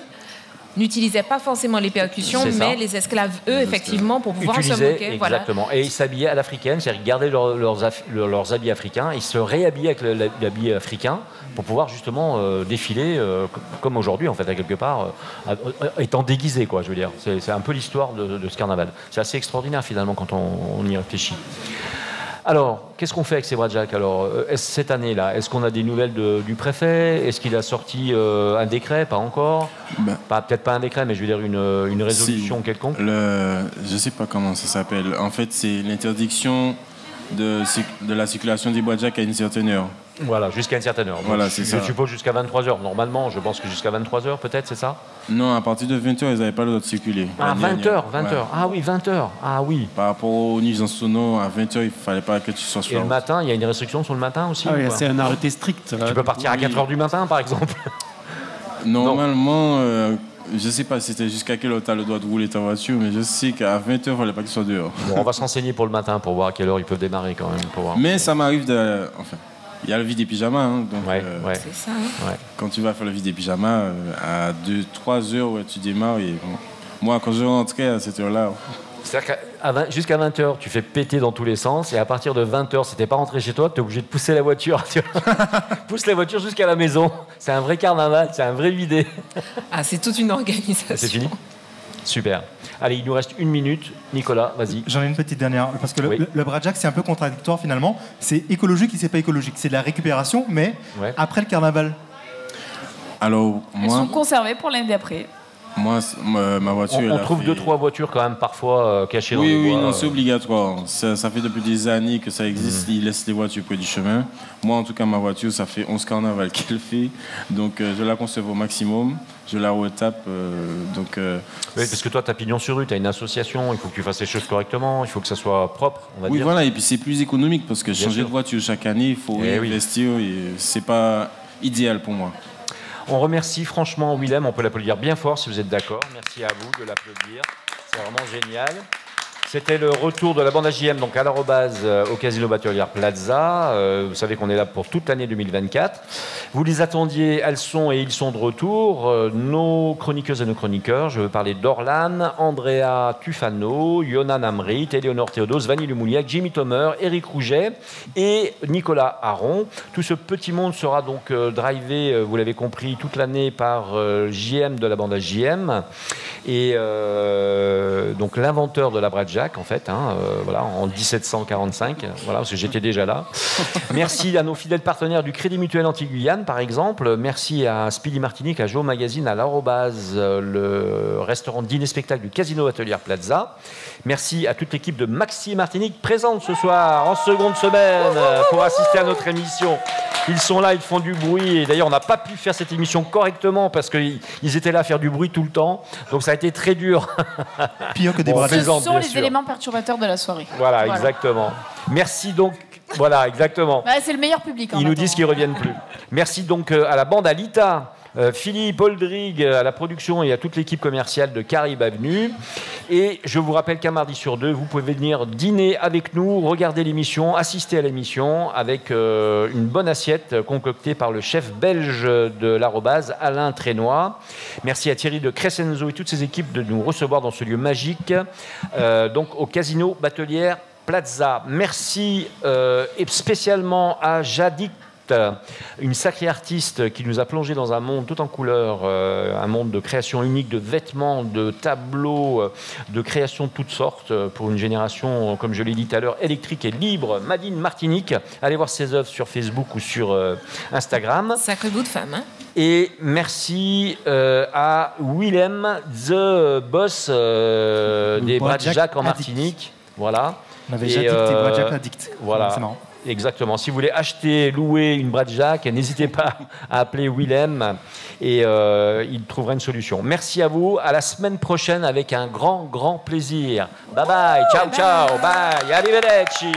Speaker 6: n'utilisaient pas forcément les percussions,
Speaker 1: C'est ça.
Speaker 6: mais les esclaves, eux, effectivement, pour pouvoir se
Speaker 1: Utilisaient,
Speaker 6: moquer. Voilà.
Speaker 1: exactement. Et ils s'habillaient à l'africaine, c'est-à-dire qu'ils gardaient leurs habits africains, ils se réhabillaient avec l'habit africain pour pouvoir justement défiler comme aujourd'hui, en fait, à quelque part, étant déguisés, quoi, je veux dire. C'est un peu l'histoire de ce carnaval. C'est assez extraordinaire, finalement, quand on y réfléchit. Alors, qu'est-ce qu'on fait avec ces Bradjack? Alors, cette année-là, est-ce qu'on a des nouvelles du préfet? Est-ce qu'il a sorti un décret? Pas encore. Peut-être pas un décret, mais je veux dire une résolution quelconque.
Speaker 7: Je sais pas comment ça s'appelle. En fait, c'est l'interdiction de la circulation des Bradjack à une certaine heure.
Speaker 1: Voilà, jusqu'à une certaine heure.
Speaker 7: Voilà,
Speaker 1: Donc,
Speaker 7: c'est
Speaker 1: je
Speaker 7: ça.
Speaker 1: suppose jusqu'à 23h. Normalement, je pense que jusqu'à 23h, peut-être, c'est ça?
Speaker 7: Non, à partir de 20h, ils n'avaient pas le droit de circuler.
Speaker 1: Ah,
Speaker 7: La dernière.
Speaker 1: 20h.
Speaker 7: Ouais.
Speaker 1: Ah oui, 20h. Ah oui.
Speaker 7: Par rapport aux nuisances sonores, à 20h, il ne fallait pas que tu sois sur
Speaker 1: Et
Speaker 7: la
Speaker 1: le
Speaker 7: route.
Speaker 1: matin, il y a une restriction sur le matin aussi?
Speaker 4: Ah oui,
Speaker 1: ou pas
Speaker 4: c'est un arrêté strict. Là,
Speaker 1: Tu peux partir à 4h du matin, par exemple?
Speaker 7: Normalement, je ne sais pas c'était jusqu'à quelle heure tu as le droit de rouler ta voiture, mais je sais qu'à 20h, il ne fallait pas qu'il soit dehors.
Speaker 1: Bon, on va se renseigner pour le matin pour voir à quelle heure ils peuvent démarrer quand même. Pour voir.
Speaker 7: Mais ça m'arrive de... Enfin, il y a le vide des pyjamas. Hein, donc,
Speaker 1: Ouais.
Speaker 6: C'est ça. Hein.
Speaker 7: quand tu vas faire le vide des pyjamas, à 2-3 heures, ouais, tu démarres. Et, bon, moi, quand je rentrais à cette heure-là...
Speaker 1: C'est-à-dire jusqu'à 20h, tu fais péter dans tous les sens, et à partir de 20h, si t'es pas rentré chez toi, tu es obligé de pousser la voiture. Tu vois. Pousse la voiture jusqu'à la maison. C'est un vrai carnaval, c'est un vrai vidé.
Speaker 6: Ah, c'est toute une organisation.
Speaker 1: C'est fini? Super. Allez, il nous reste 1 minute. Nicolas, vas-y.
Speaker 3: J'en ai une petite dernière, parce que
Speaker 1: Oui.
Speaker 3: le Bradjack, c'est un peu contradictoire finalement. C'est écologique et c'est pas écologique. C'est de la récupération, mais
Speaker 1: Ouais.
Speaker 3: après le carnaval.
Speaker 7: Alors,
Speaker 5: Elles sont
Speaker 7: moi,
Speaker 5: conservées pour l'année d'après.
Speaker 7: ma voiture... elle
Speaker 1: On
Speaker 7: a
Speaker 1: trouve
Speaker 7: fait-
Speaker 1: 2-3 voitures quand même parfois cachées dans
Speaker 7: Oui,
Speaker 1: les
Speaker 7: oui,
Speaker 1: bois.
Speaker 7: non, c'est obligatoire. Ça fait depuis des années que ça existe. Ils laissent les voitures près du chemin. Moi, en tout cas, ma voiture, ça fait 11 carnavals qu'elle fait. Donc, je la conserve au maximum. Je la retape.
Speaker 1: Oui, parce que toi, tu as pignon sur rue, tu as une association, il faut que tu fasses les choses correctement, il faut que ça soit propre, on va
Speaker 7: Oui,
Speaker 1: dire.
Speaker 7: voilà. Et puis, c'est plus économique parce que
Speaker 1: Bien
Speaker 7: changer
Speaker 1: sûr.
Speaker 7: de voiture chaque année, il faut
Speaker 1: Eh oui.
Speaker 7: investir. Et c'est pas idéal pour moi.
Speaker 1: On remercie franchement Willem, on peut l'applaudir bien fort si vous êtes d'accord. Merci à vous de l'applaudir, c'est vraiment génial. C'était le retour de la bande AJM, donc à l'arrobase au Casino Batelière Plaza. Vous savez qu'on est là pour toute l'année 2024. Vous les attendiez, elles sont et ils sont de retour. Nos chroniqueuses et nos chroniqueurs, je veux parler d'Orlan, Andrea Tufano, Yonan Amrit, Éléonore Théodos, Vanille Lemouliac, Jimmy Thomer, Éric Rouget et Nicolas Aron. Tout ce petit monde sera donc drivé, vous l'avez compris, toute l'année par JM de la bande AJM. Et donc l'inventeur de la Bradjack, en fait, voilà, en 1745, voilà, parce que j'étais déjà là. Merci à nos fidèles partenaires du Crédit Mutuel Antilles-Guyane, par exemple. Merci à Speedy Martinique, à Joe Magazine, à l'arrobase, le restaurant dîner-spectacle du Casino Atelier Plaza. Merci à toute l'équipe de Maxi Martinique, présente ce soir, en seconde semaine, pour assister à notre émission. Ils sont là, ils font du bruit. Et d'ailleurs, on n'a pas pu faire cette émission correctement parce qu'ils étaient là à faire du bruit tout le temps. Donc ça a été très dur.
Speaker 3: Pire que des bras.
Speaker 5: Ce sont les éléments perturbateurs de la soirée.
Speaker 1: Voilà, exactement. Merci donc. Voilà, exactement.
Speaker 5: Bah, c'est le meilleur public.
Speaker 1: Ils nous disent qu'ils ne reviennent plus. Merci donc à la bande Alita, Philippe Oldrig à la production et à toute l'équipe commerciale de Caraïbes Avenue. Et je vous rappelle qu'un mardi sur deux, vous pouvez venir dîner avec nous, regarder l'émission, assister à l'émission avec une bonne assiette concoctée par le chef belge de l'arrobase, Alain Trénois. Merci à Thierry de Crescenzo et toutes ses équipes de nous recevoir dans ce lieu magique, donc au Casino Batelière Plaza. Merci et spécialement à Jadit, une sacrée artiste qui nous a plongé dans un monde tout en couleurs, un monde de création unique, de vêtements, de tableaux, de créations de toutes sortes pour une génération, comme je l'ai dit tout à l'heure, électrique et libre. Madine Martinique, allez voir ses œuvres sur Facebook ou sur Instagram.
Speaker 6: Sacré bout de femme, hein.
Speaker 1: Et merci à Willem, the boss des Bradjack en Martinique. Voilà.
Speaker 3: On avait déjà dicté Bradjack Addict.
Speaker 1: Voilà.
Speaker 3: C'est marrant.
Speaker 1: Exactement. Si vous voulez acheter, louer une Bradjack, n'hésitez pas à appeler Willem et il trouvera une solution. Merci à vous. À la semaine prochaine avec un grand, grand plaisir. Bye bye. Ciao, ciao. Bye. Arrivederci.